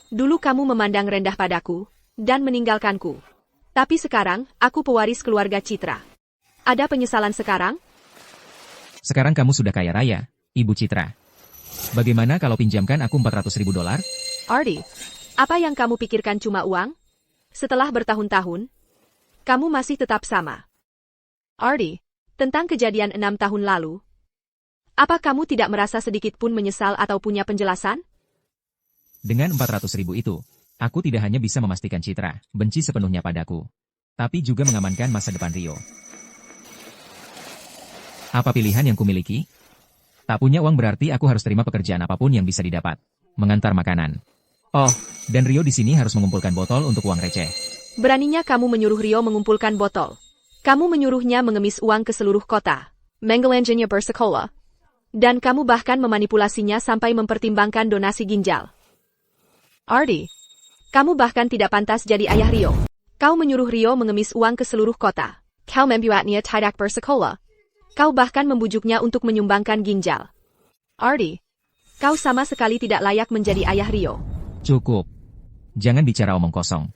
dulu kamu memandang rendah padaku dan meninggalkanku. Tapi sekarang, aku pewaris keluarga Citra. Ada penyesalan sekarang? Sekarang kamu sudah kaya raya, Ibu Citra. Bagaimana kalau pinjamkan aku $400.000? Ardi, apa yang kamu pikirkan cuma uang? Setelah bertahun-tahun, kamu masih tetap sama. Ardi, tentang kejadian 6 tahun lalu, apa kamu tidak merasa sedikit pun menyesal atau punya penjelasan? Dengan $400.000 itu, aku tidak hanya bisa memastikan Citra benci sepenuhnya padaku, tapi juga mengamankan masa depan Rio. Apa pilihan yang kumiliki? Tak punya uang berarti aku harus terima pekerjaan apapun yang bisa didapat. Mengantar makanan. Oh, dan Rio di sini harus mengumpulkan botol untuk uang receh. Beraninya kamu menyuruh Rio mengumpulkan botol. Kamu menyuruhnya mengemis uang ke seluruh kota, menggelanjanya bersekolah, dan kamu bahkan memanipulasinya sampai mempertimbangkan donasi ginjal. Ardi, kamu bahkan tidak pantas jadi ayah Rio. Kau menyuruh Rio mengemis uang ke seluruh kota. Kau membuatnya tidak bersekolah. Kau bahkan membujuknya untuk menyumbangkan ginjal. Ardi, kau sama sekali tidak layak menjadi ayah Rio. Cukup. Jangan bicara omong kosong.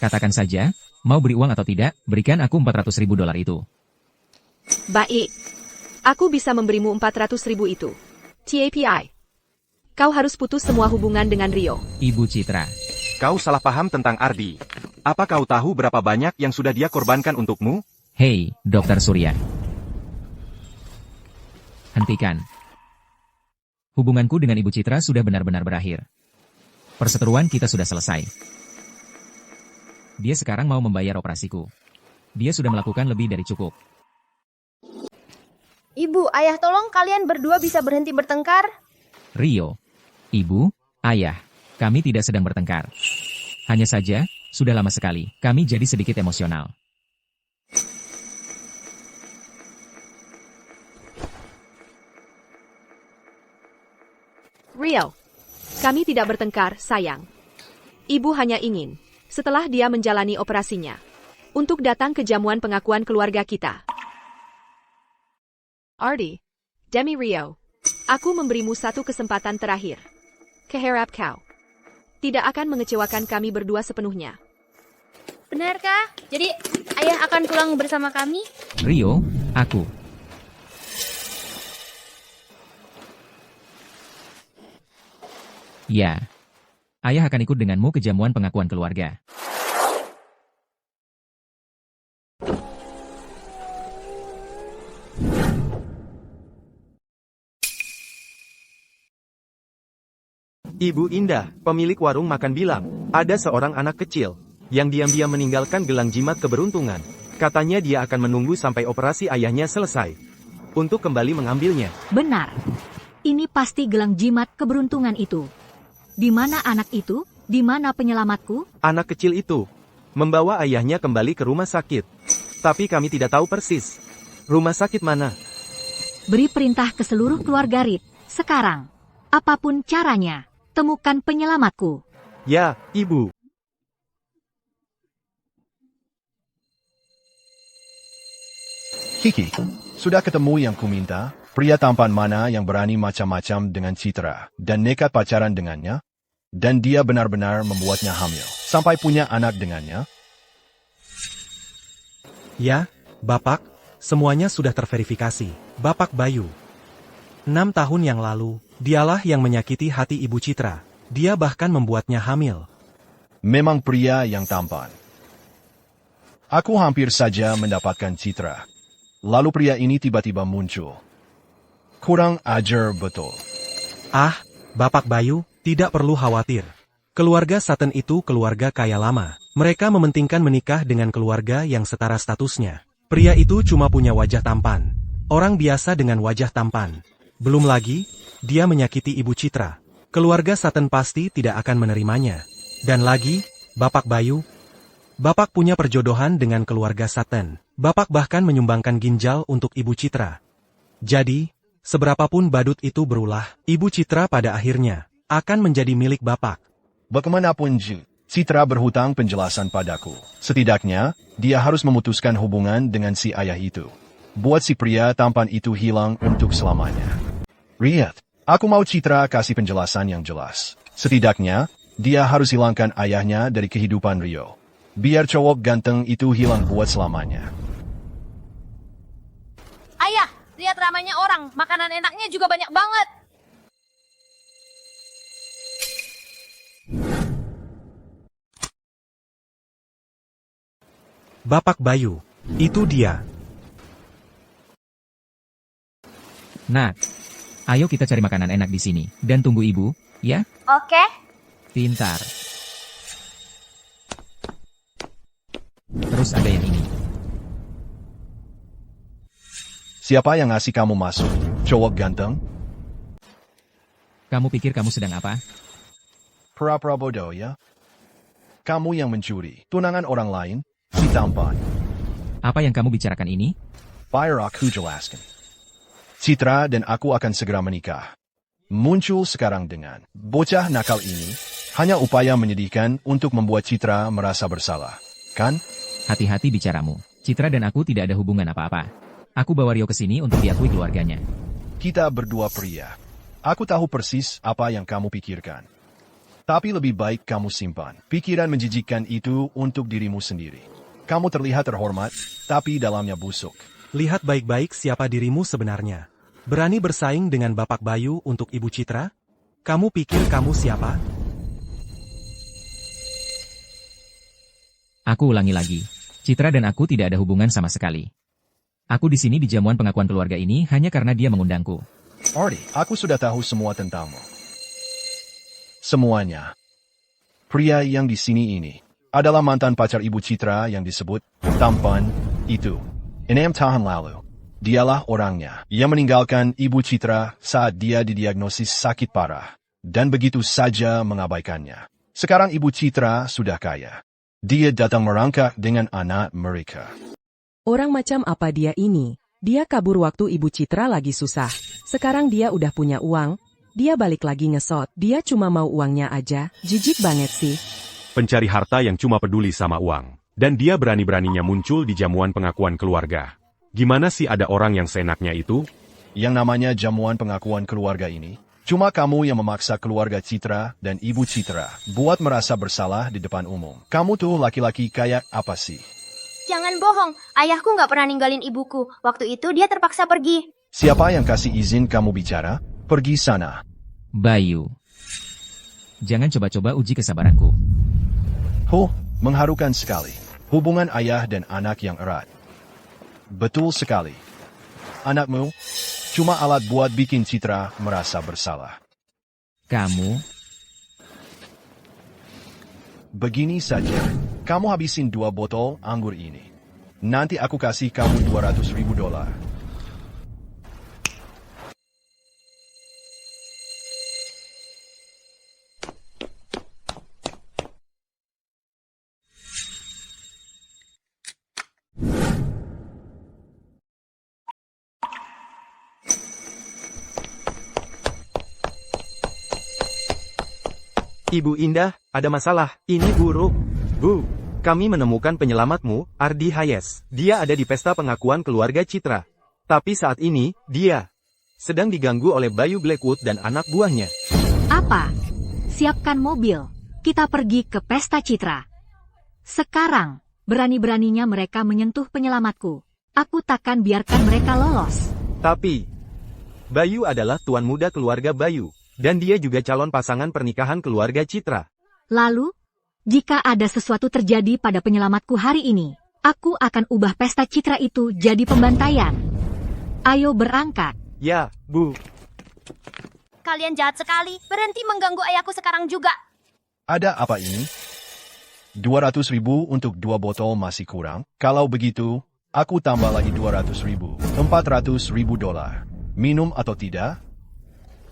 Katakan saja, mau beri uang atau tidak, berikan aku $400.000 itu. Baik. Aku bisa memberimu $400.000 itu. TAPI. Kau harus putus semua hubungan dengan Rio. Ibu Citra. Kau salah paham tentang Ardi. Apa kau tahu berapa banyak yang sudah dia korbankan untukmu? Hei, Dr. Surya. Hentikan. Hubunganku dengan Ibu Citra sudah benar-benar berakhir. Perseteruan kita sudah selesai. Dia sekarang mau membayar operasiku. Dia sudah melakukan lebih dari cukup. Ibu, ayah tolong kalian berdua bisa berhenti bertengkar? Rio, Ibu, Ayah, kami tidak sedang bertengkar. Hanya saja, sudah lama sekali, kami jadi sedikit emosional. Rio, kami tidak bertengkar, sayang. Ibu hanya ingin, setelah dia menjalani operasinya, untuk datang ke jamuan pengakuan keluarga kita. Ardi, demi Rio, aku memberimu satu kesempatan terakhir. Keharap kau tidak akan mengecewakan kami berdua sepenuhnya. Benarkah? Jadi ayah akan pulang bersama kami? Rio, aku. Ya. Ayah akan ikut denganmu ke jamuan pengakuan keluarga. Ibu Indah, pemilik warung makan bilang, ada seorang anak kecil yang diam-diam meninggalkan gelang jimat keberuntungan. Katanya dia akan menunggu sampai operasi ayahnya selesai untuk kembali mengambilnya. Benar. Ini pasti gelang jimat keberuntungan itu. Di mana anak itu? Di mana penyelamatku? Anak kecil itu membawa ayahnya kembali ke rumah sakit. Tapi kami tidak tahu persis rumah sakit mana. Beri perintah ke seluruh keluarga Reed. Sekarang, apapun caranya, temukan penyelamatku. Ya, Ibu. Kiki, sudah ketemu yang kuminta? Pria tampan mana yang berani macam-macam dengan Citra dan nekat pacaran dengannya? Dan dia benar-benar membuatnya hamil, sampai punya anak dengannya? Ya, Bapak, semuanya sudah terverifikasi. Bapak Bayu. 6 tahun yang lalu, dialah yang menyakiti hati Ibu Citra. Dia bahkan membuatnya hamil. Memang pria yang tampan. Aku hampir saja mendapatkan Citra. Lalu pria ini tiba-tiba muncul. Kurang ajar betul. Ah, Bapak Bayu, tidak perlu khawatir. Keluarga Sutton itu keluarga kaya lama. Mereka mementingkan menikah dengan keluarga yang setara statusnya. Pria itu cuma punya wajah tampan. Orang biasa dengan wajah tampan. Belum lagi, dia menyakiti Ibu Citra. Keluarga Sutton pasti tidak akan menerimanya. Dan lagi, Bapak Bayu. Bapak punya perjodohan dengan keluarga Sutton. Bapak bahkan menyumbangkan ginjal untuk Ibu Citra. Jadi, seberapapun badut itu berulah, Ibu Citra pada akhirnya akan menjadi milik Bapak. Bagaimanapun Citra berhutang penjelasan padaku. Setidaknya, dia harus memutuskan hubungan dengan si ayah itu. Buat si pria tampan itu hilang untuk selamanya. Lihat, aku mau Citra kasih penjelasan yang jelas. Setidaknya, dia harus hilangkan ayahnya dari kehidupan Rio. Biar cowok ganteng itu hilang buat selamanya. Ayah, lihat ramainya orang. Makanan enaknya juga banyak banget. Bapak Bayu, itu dia. Nak, ayo kita cari makanan enak di sini. Dan tunggu ibu, ya? Oke. Pintar. Terus ada yang ini. Siapa yang ngasih kamu masuk? Cowok ganteng? Kamu pikir kamu sedang apa? Pura-pura bodoh ya? Kamu yang mencuri tunangan orang lain? Si tampan. Apa yang kamu bicarakan ini? Biar aku jelaskan. Citra dan aku akan segera menikah. Muncul sekarang dengan bocah nakal ini, hanya upaya menyedihkan untuk membuat Citra merasa bersalah, kan? Hati-hati bicaramu. Citra dan aku tidak ada hubungan apa-apa. Aku bawa Rio ke sini untuk diakui keluarganya. Kita berdua pria. Aku tahu persis apa yang kamu pikirkan. Tapi lebih baik kamu simpan pikiran menjijikkan itu untuk dirimu sendiri. Kamu terlihat terhormat, tapi dalamnya busuk. Lihat baik-baik siapa dirimu sebenarnya. Berani bersaing dengan Bapak Bayu untuk Ibu Citra? Kamu pikir kamu siapa? Aku ulangi lagi. Citra dan aku tidak ada hubungan sama sekali. Aku di sini di jamuan pengakuan keluarga ini hanya karena dia mengundangku. Ardi, aku sudah tahu semua tentangmu. Semuanya. Pria yang di sini ini adalah mantan pacar Ibu Citra yang disebut tampan itu. 6 tahun lalu, dialah orangnya yang meninggalkan Ibu Citra saat dia didiagnosis sakit parah, dan begitu saja mengabaikannya. Sekarang Ibu Citra sudah kaya. Dia datang merangkak dengan anak mereka. Orang macam apa dia ini? Dia kabur waktu Ibu Citra lagi susah. Sekarang dia udah punya uang, dia balik lagi ngesot. Dia cuma mau uangnya aja, jijik banget sih. Pencari harta yang cuma peduli sama uang. Dan dia berani-beraninya muncul di jamuan pengakuan keluarga. Gimana sih ada orang yang seenaknya itu? Yang namanya jamuan pengakuan keluarga ini, cuma kamu yang memaksa keluarga Citra dan Ibu Citra buat merasa bersalah di depan umum. Kamu tuh laki-laki kayak apa sih? Jangan bohong, ayahku nggak pernah ninggalin ibuku. Waktu itu dia terpaksa pergi. Siapa yang kasih izin kamu bicara? Pergi sana. Bayu. Jangan coba-coba uji kesabaranku. Mengharukan sekali. Hubungan ayah dan anak yang erat. Betul sekali. Anakmu cuma alat buat bikin Citra merasa bersalah. Kamu? Begini saja, kamu habisin 2 botol anggur ini. Nanti aku kasih kamu $200,000. Ibu Indah, ada masalah. Ini buruk. Bu, kami menemukan penyelamatmu, Ardi Hayes. Dia ada di pesta pengakuan keluarga Citra. Tapi saat ini, dia sedang diganggu oleh Bayu Blackwood dan anak buahnya. Apa? Siapkan mobil. Kita pergi ke pesta Citra. Sekarang, berani-beraninya mereka menyentuh penyelamatku. Aku takkan biarkan mereka lolos. Tapi, Bayu adalah tuan muda keluarga Bayu. Dan dia juga calon pasangan pernikahan keluarga Citra. Lalu, jika ada sesuatu terjadi pada penyelamatku hari ini, aku akan ubah pesta Citra itu jadi pembantaian. Ayo berangkat. Ya, Bu. Kalian jahat sekali. Berhenti mengganggu ayahku sekarang juga. Ada apa ini? 200.000 untuk 2 botol masih kurang? Kalau begitu, aku tambah lagi 200.000. 400.000 dolar. Minum atau tidak?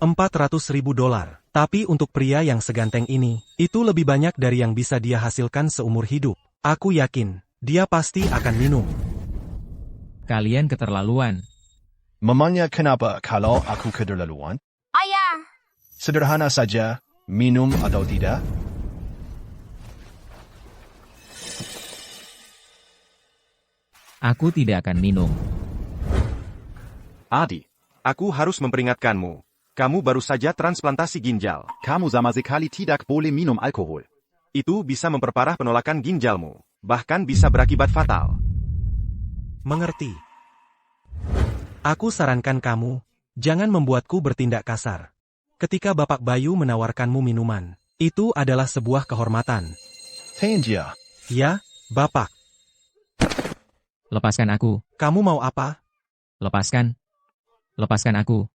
400.000 dolar. Tapi untuk pria yang seganteng ini, itu lebih banyak dari yang bisa dia hasilkan seumur hidup. Aku yakin, dia pasti akan minum. Kalian keterlaluan. Memangnya kenapa kalau aku keterlaluan? Ayah, Sederhana saja, minum atau tidak? Aku tidak akan minum. Adi, aku harus memperingatkanmu. Kamu baru saja transplantasi ginjal. Kamu sama sekali tidak boleh minum alkohol. Itu bisa memperparah penolakan ginjalmu. Bahkan bisa berakibat fatal. Mengerti. Aku sarankan kamu, jangan membuatku bertindak kasar. Ketika Bapak Bayu menawarkanmu minuman, itu adalah sebuah kehormatan. Tenja. Ya, Bapak. Lepaskan aku. Kamu mau apa? Lepaskan. Lepaskan aku.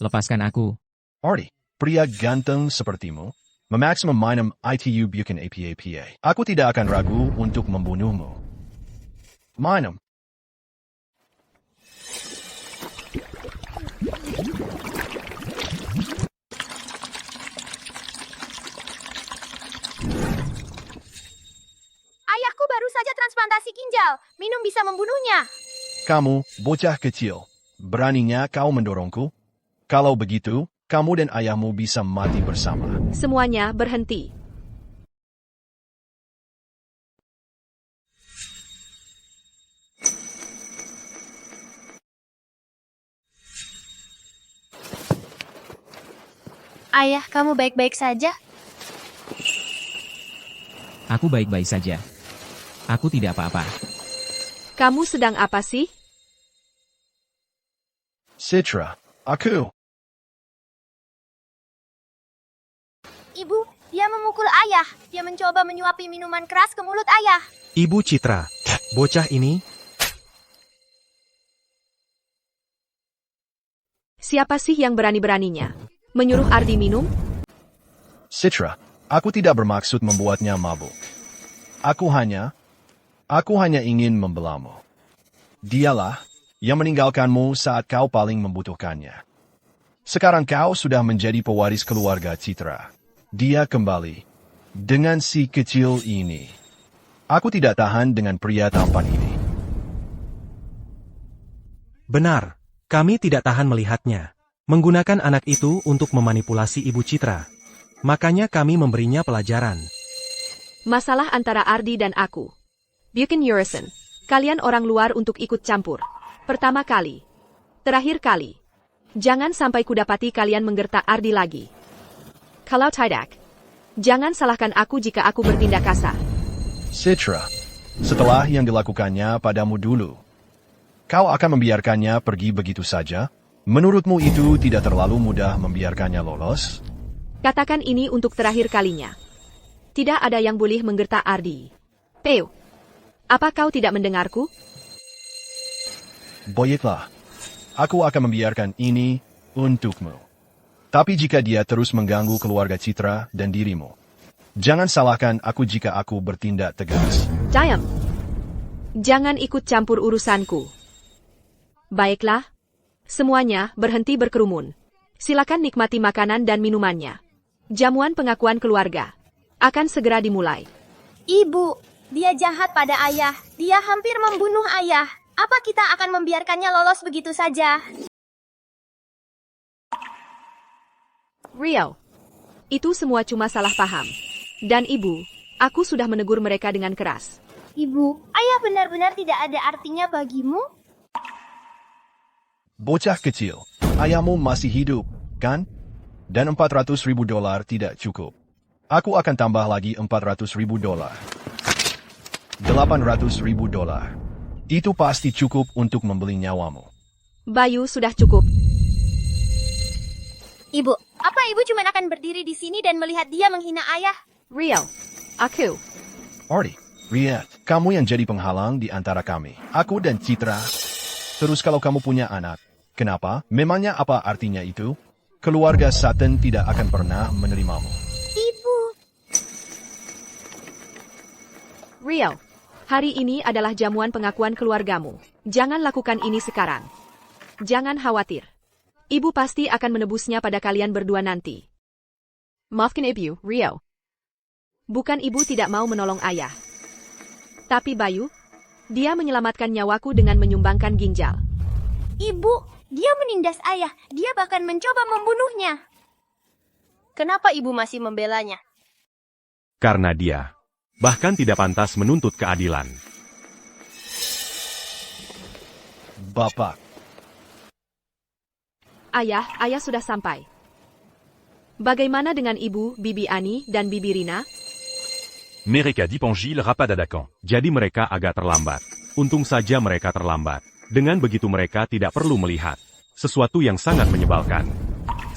Lepaskan aku. Ardi, pria ganteng sepertimu, memaksa meminum ITU bukan APA. Aku tidak akan ragu untuk membunuhmu. Minum. ayahku baru saja transplantasi ginjal. Minum bisa membunuhnya. Kamu, bocah kecil, beraninya kau mendorongku? Kalau begitu, kamu dan ayahmu bisa mati bersama. Semuanya berhenti. Ayah, kamu baik-baik saja? Aku baik-baik saja. Aku tidak apa-apa. Kamu sedang apa sih? Citra, aku. Ibu, dia memukul ayah. Dia mencoba menyuapi minuman keras ke mulut ayah. Ibu Citra, bocah ini, Siapa sih yang berani-beraninya menyuruh Ardi minum? Citra, aku tidak bermaksud membuatnya mabuk. Aku hanya ingin membelamu. Dialah yang meninggalkanmu saat kau paling membutuhkannya. Sekarang kau sudah menjadi pewaris keluarga Citra. Dia kembali dengan si kecil ini. Aku tidak tahan dengan pria tampan ini. benar, kami tidak tahan melihatnya. Menggunakan anak itu untuk memanipulasi Ibu Citra. Makanya kami memberinya pelajaran. Masalah antara Ardi dan aku. Bukan Yurison. Kalian orang luar untuk ikut campur. Pertama kali. Terakhir kali. Jangan sampai kudapati kalian menggertak Ardi lagi. Kalau tidak, jangan salahkan aku jika aku bertindak kasar. Citra, setelah yang dilakukannya padamu dulu, kau akan membiarkannya pergi begitu saja? Menurutmu itu tidak terlalu mudah membiarkannya lolos? Katakan ini untuk terakhir kalinya. Tidak ada yang boleh menggertak Ardi. Peu, apa kau tidak mendengarku? Baiklah, aku akan membiarkan ini untukmu. Tapi jika dia terus mengganggu keluarga Citra dan dirimu, jangan salahkan aku jika aku bertindak tegas. Diam. Jangan ikut campur urusanku. Baiklah. Semuanya berhenti berkerumun. Silakan nikmati makanan dan minumannya. Jamuan pengakuan keluarga akan segera dimulai. Ibu, dia jahat pada ayah. Dia hampir membunuh ayah. Apa kita akan membiarkannya lolos begitu saja? Rio, itu semua cuma salah paham. Dan ibu, aku sudah menegur mereka dengan keras. Ibu, ayah benar-benar tidak ada artinya bagimu? Bocah kecil, ayahmu masih hidup, kan? Dan 400.000 dolar tidak cukup. Aku akan tambah lagi 400.000 dolar. 800.000 dolar. Itu pasti cukup untuk membeli nyawamu. Bayu sudah cukup. Ibu, apa ibu cuma akan berdiri di sini dan melihat dia menghina ayah? Rio, aku. Ardi, lihat, kamu yang jadi penghalang di antara kami. Aku dan Citra. Terus kalau kamu punya anak, kenapa? Memangnya apa artinya itu? keluarga Sutton tidak akan pernah menerimamu. Ibu. Rio, hari ini adalah jamuan pengakuan keluargamu. Jangan lakukan ini sekarang. Jangan khawatir. Ibu pasti akan menebusnya pada kalian berdua nanti. Maafkan ibu, Rio. Bukan ibu tidak mau menolong ayah. Tapi Bayu, dia menyelamatkan nyawaku dengan menyumbangkan ginjal. Ibu, dia menindas ayah. Dia bahkan mencoba membunuhnya. Kenapa ibu masih membelanya? Karena dia bahkan tidak pantas menuntut keadilan. Bapak. Ayah sudah sampai. Bagaimana dengan ibu, Bibi Ani, dan Bibi Rina? Mereka dipanggil rapat dadakan. Jadi mereka agak terlambat. Untung saja mereka terlambat. Dengan begitu mereka tidak perlu melihat sesuatu yang sangat menyebalkan.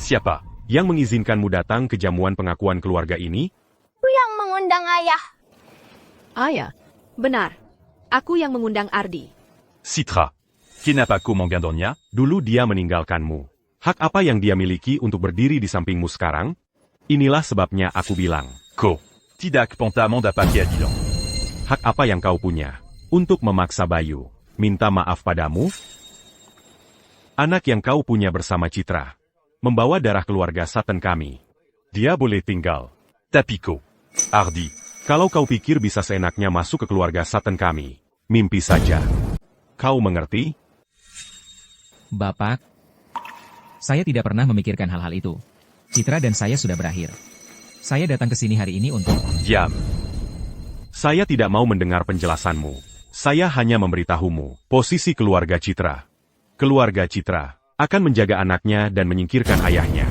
Siapa yang mengizinkanmu datang ke jamuan pengakuan keluarga ini? Aku yang mengundang ayah. Ayah, benar. Aku yang mengundang Ardi. Citra. Kenapa kau menggendongnya? Dulu dia meninggalkanmu. Hak apa yang dia miliki untuk berdiri di sampingmu sekarang? Inilah sebabnya aku bilang. Kau tidak pantas mendapat keadilan. Hak apa yang kau punya untuk memaksa Bayu minta maaf padamu? Anak yang kau punya bersama Citra membawa darah keluarga Sutton kami. Dia boleh tinggal. Tapi kau, Ardi, kalau kau pikir bisa seenaknya masuk ke keluarga Sutton kami, mimpi saja. Kau mengerti? Bapak, saya tidak pernah memikirkan hal-hal itu. Citra dan saya sudah berakhir. Saya datang ke sini hari ini untuk... Diam. Saya tidak mau mendengar penjelasanmu. Saya hanya memberitahumu posisi keluarga Citra. Keluarga Citra akan menjaga anaknya dan menyingkirkan ayahnya.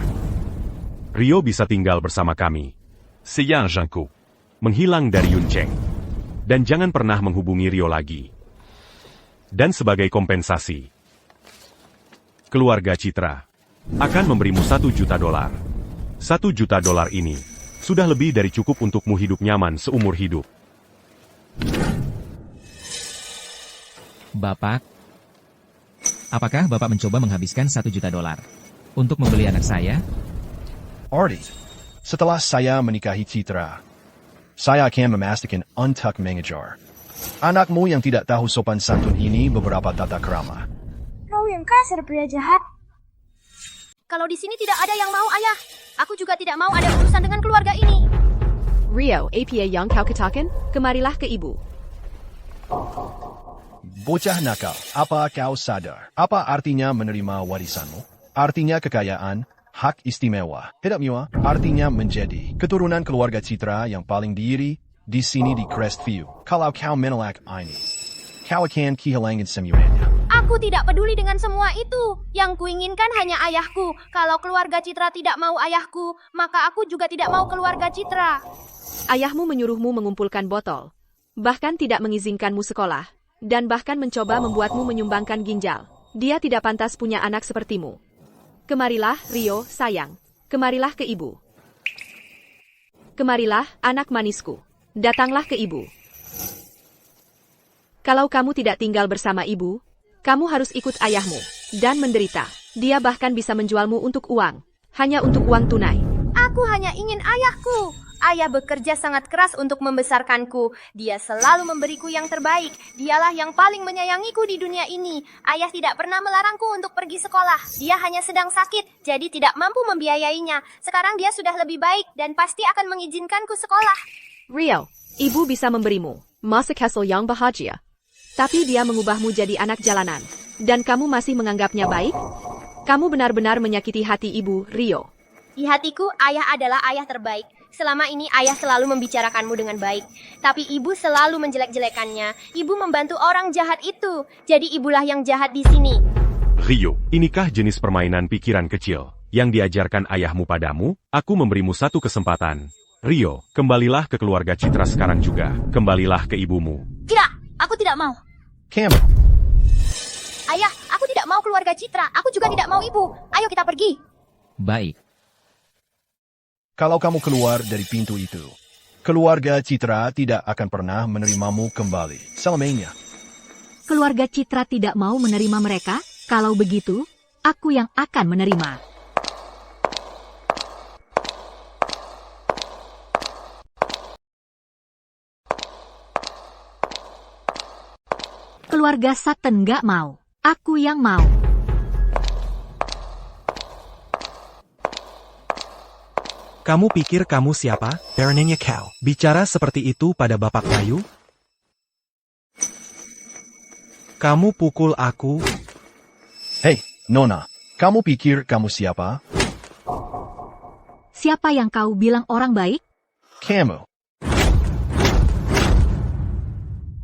Rio bisa tinggal bersama kami. Seyan Janko. Menghilang dari Yuncheng. Dan jangan pernah menghubungi Rio lagi. Dan sebagai kompensasi, keluarga Citra akan memberimu $1 juta. $1 juta ini sudah lebih dari cukup untukmu hidup nyaman seumur hidup. Bapak, apakah Bapak mencoba menghabiskan $1 juta untuk membeli anak saya? Ardi, setelah saya menikahi Citra, saya akan memastikan untuk mengejar anakmu yang tidak tahu sopan santun ini beberapa tata krama. Kau yang kasar, pria jahat. Kalau di sini tidak ada yang mau ayah, aku juga tidak mau ada urusan dengan keluarga ini. Rio, apa yang kau katakan? Kemarilah ke ibu. Bocah nakal, apa kau sadar? Apa artinya menerima warisanmu? Artinya kekayaan, hak istimewa, hidup mewah, artinya menjadi keturunan keluarga Citra yang paling diri di sini di Crestview. Kalau kau menolak ini, kau akan kehilangan semuanya. Aku tidak peduli dengan semua itu. Yang kuinginkan hanya ayahku. Kalau keluarga Citra tidak mau ayahku, maka aku juga tidak mau keluarga Citra. Ayahmu menyuruhmu mengumpulkan botol. Bahkan tidak mengizinkanmu sekolah. Dan bahkan mencoba membuatmu menyumbangkan ginjal. Dia tidak pantas punya anak sepertimu. Kemarilah, Rio, sayang. Kemarilah ke ibu. Kemarilah, anak manisku. Datanglah ke ibu. Kalau kamu tidak tinggal bersama ibu, kamu harus ikut ayahmu dan menderita. Dia bahkan bisa menjualmu untuk uang. Hanya untuk uang tunai. Aku hanya ingin ayahku. Ayah bekerja sangat keras untuk membesarkanku. Dia selalu memberiku yang terbaik. Dialah yang paling menyayangiku di dunia ini. Ayah tidak pernah melarangku untuk pergi sekolah. Dia hanya sedang sakit, jadi tidak mampu membiayainya. Sekarang dia sudah lebih baik dan pasti akan mengizinkanku sekolah. Rio, ibu bisa memberimu masa kecil yang bahagia. Tapi dia mengubahmu jadi anak jalanan. Dan kamu masih menganggapnya baik? Kamu benar-benar menyakiti hati ibu, Rio. Di hatiku, ayah adalah ayah terbaik. Selama ini ayah selalu membicarakanmu dengan baik. Tapi ibu selalu menjelek-jelekannya. Ibu membantu orang jahat itu. Jadi ibulah yang jahat di sini. Rio, inikah jenis permainan pikiran kecil yang diajarkan ayahmu padamu? Aku memberimu satu kesempatan. Rio, kembalilah ke keluarga Citra sekarang juga. Kembalilah ke ibumu. Tidak, aku tidak mau. Cam. Ayah, aku tidak mau keluarga Citra. Aku juga tidak mau ibu. Ayo kita pergi. Baik. Kalau kamu keluar dari pintu itu, keluarga Citra tidak akan pernah menerimamu kembali selamanya. Keluarga Citra tidak mau menerima mereka? Kalau begitu, aku yang akan menerima. Keluarga Sutton nggak mau. Aku yang mau. Kamu pikir kamu siapa? Baronnya Cow. Bicara seperti itu pada Bapak Bayu? Kamu pukul aku? Hei, Nona. Kamu pikir kamu siapa? Siapa yang kau bilang orang baik? Kamu.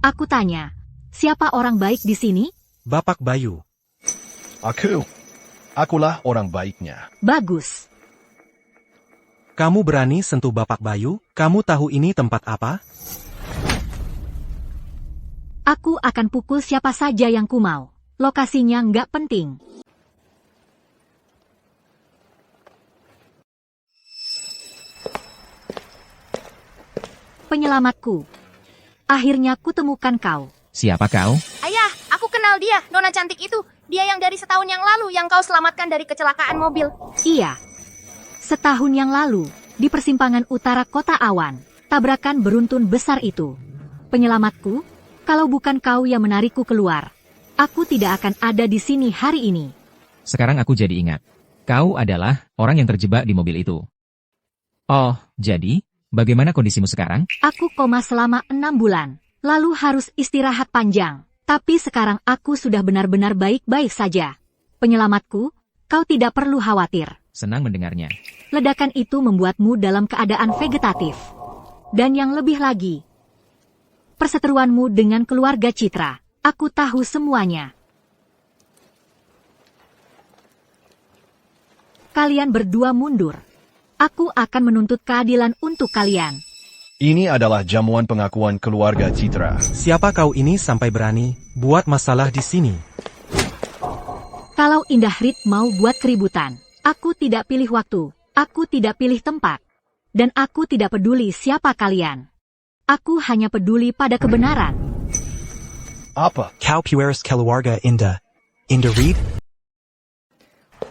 Aku tanya, siapa orang baik di sini? Bapak Bayu. Aku. Akulah orang baiknya. Bagus. Kamu berani sentuh Bapak Bayu? Kamu tahu ini tempat apa? Aku akan pukul siapa saja yang ku mau. Lokasinya nggak penting. Penyelamatku. Akhirnya kutemukan kau. Siapa kau? Ayah, aku kenal dia, Nona cantik itu. Dia yang dari setahun yang lalu yang kau selamatkan dari kecelakaan mobil. Iya. Setahun yang lalu, di persimpangan utara kota Awan, tabrakan beruntun besar itu. Penyelamatku, kalau bukan kau yang menarikku keluar, aku tidak akan ada di sini hari ini. Sekarang aku jadi ingat. Kau adalah orang yang terjebak di mobil itu. Oh, jadi, bagaimana kondisimu sekarang? Aku koma selama 6 bulan, lalu harus istirahat panjang. Tapi sekarang aku sudah benar-benar baik-baik saja. Penyelamatku, kau tidak perlu khawatir. Senang mendengarnya. Ledakan itu membuatmu dalam keadaan vegetatif. Dan yang lebih lagi, perseteruanmu dengan keluarga Citra. Aku tahu semuanya. Kalian berdua mundur. Aku akan menuntut keadilan untuk kalian. Ini adalah jamuan pengakuan keluarga Citra. Siapa kau ini sampai berani buat masalah di sini? Kalau Indah Reed mau buat keributan, aku tidak pilih waktu, aku tidak pilih tempat, dan aku tidak peduli siapa kalian. Aku hanya peduli pada kebenaran. Apa? Kau pueris keluarga Indah. Indah Reed?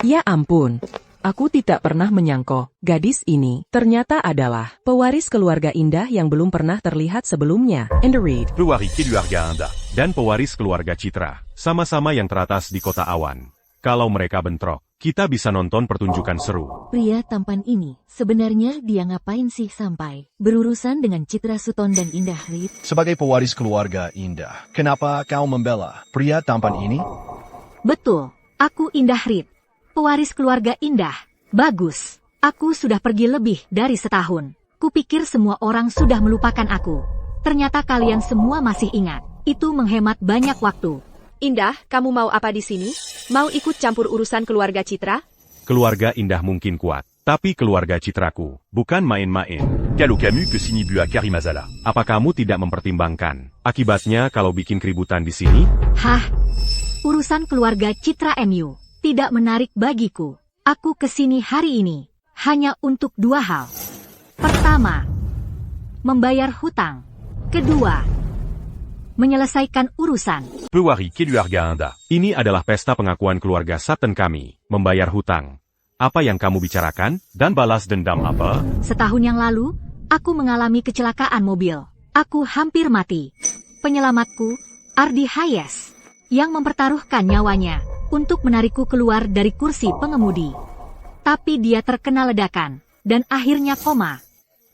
Ya ampun. Aku tidak pernah menyangka, gadis ini ternyata adalah pewaris keluarga Indah yang belum pernah terlihat sebelumnya. Indah Reed. Pewaris keluarga Indah. Dan pewaris keluarga Citra. Sama-sama yang teratas di kota Awan. Kalau mereka bentrok, kita bisa nonton pertunjukan seru. Pria tampan ini, sebenarnya dia ngapain sih sampai berurusan dengan Citra Sutton dan Indah Reed? Sebagai pewaris keluarga Indah, kenapa kau membela pria tampan ini? Betul, aku Indah Reed. Pewaris keluarga Indah. Bagus. Aku sudah pergi lebih dari setahun. Kupikir semua orang sudah melupakan aku. Ternyata kalian semua masih ingat. Itu menghemat banyak waktu. Indah, kamu mau apa di sini? Mau ikut campur urusan keluarga Citra? Keluarga Indah mungkin kuat, tapi keluarga Citraku bukan main-main. Kalau kamu que sini bua Karimazala. Apa kamu tidak mempertimbangkan akibatnya kalau bikin keributan di sini? Hah? Urusan keluarga Citra MU tidak menarik bagiku. Aku kesini hari ini hanya untuk 2 hal. Pertama, membayar hutang. Kedua, menyelesaikan urusan. Pewaris keluarga Indah. Ini adalah pesta pengakuan keluarga Sutton kami, membayar hutang. Apa yang kamu bicarakan, dan balas dendam apa? Setahun yang lalu, aku mengalami kecelakaan mobil. Aku hampir mati. Penyelamatku, Ardi Hayes, yang mempertaruhkan nyawanya untuk menarikku keluar dari kursi pengemudi. Tapi dia terkena ledakan, dan akhirnya koma.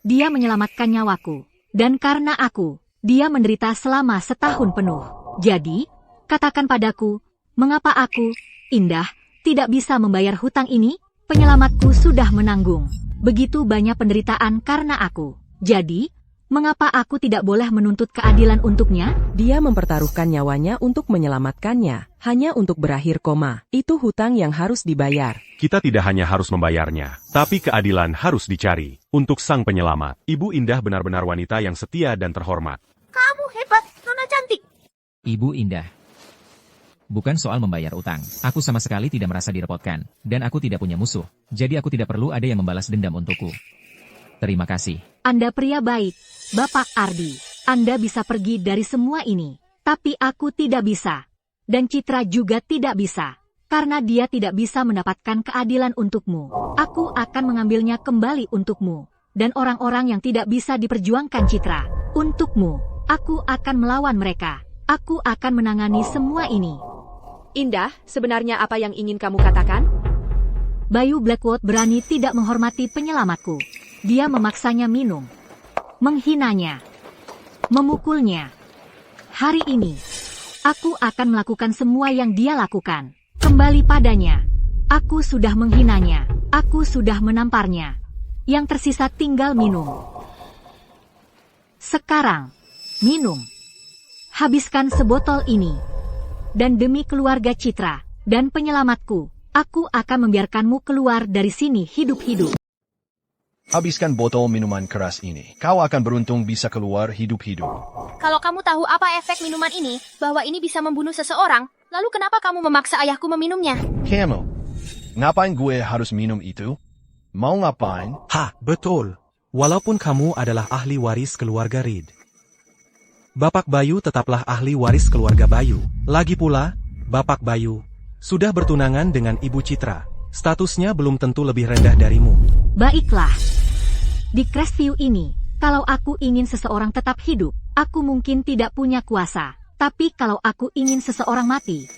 Dia menyelamatkan nyawaku, dan karena aku, dia menderita selama setahun penuh. Jadi, katakan padaku, mengapa aku, Indah, tidak bisa membayar hutang ini? Penyelamatku sudah menanggung begitu banyak penderitaan karena aku. Jadi, mengapa aku tidak boleh menuntut keadilan untuknya? Dia mempertaruhkan nyawanya untuk menyelamatkannya, hanya untuk berakhir koma. Itu hutang yang harus dibayar. Kita tidak hanya harus membayarnya, tapi keadilan harus dicari. Untuk sang penyelamat, Ibu Indah benar-benar wanita yang setia dan terhormat. Kamu hebat, Nona cantik. Ibu Indah. Bukan soal membayar utang. Aku sama sekali tidak merasa direpotkan, dan aku tidak punya musuh. Jadi aku tidak perlu ada yang membalas dendam untukku. Terima kasih. Anda pria baik, Bapak Ardi. Anda bisa pergi dari semua ini. Tapi aku tidak bisa. Dan Citra juga tidak bisa. Karena dia tidak bisa mendapatkan keadilan untukmu. Aku akan mengambilnya kembali untukmu. Dan orang-orang yang tidak bisa diperjuangkan Citra. Untukmu, aku akan melawan mereka. Aku akan menangani semua ini. Indah, sebenarnya apa yang ingin kamu katakan? Bayu Blackwood berani tidak menghormati penyelamatku. Dia memaksanya minum, menghinanya, memukulnya. Hari ini, aku akan melakukan semua yang dia lakukan. Kembali padanya. Aku sudah menghinanya. Aku sudah menamparnya. Yang tersisa tinggal minum. Sekarang, minum. Habiskan sebotol ini. Dan demi keluarga Citra dan penyelamatku, aku akan membiarkanmu keluar dari sini hidup-hidup. Habiskan botol minuman keras ini. Kau akan beruntung bisa keluar hidup-hidup. Kalau kamu tahu apa efek minuman ini, bahwa ini bisa membunuh seseorang, lalu kenapa kamu memaksa ayahku meminumnya? Kamu, ngapain gue harus minum itu? Mau ngapain? Hah, betul. Walaupun kamu adalah ahli waris keluarga Reed. Bapak Bayu tetaplah ahli waris keluarga Bayu. Lagi pula, Bapak Bayu sudah bertunangan dengan Ibu Citra. Statusnya belum tentu lebih rendah darimu. Baiklah. Di Crestview ini, kalau aku ingin seseorang tetap hidup, aku mungkin tidak punya kuasa. Tapi kalau aku ingin seseorang mati,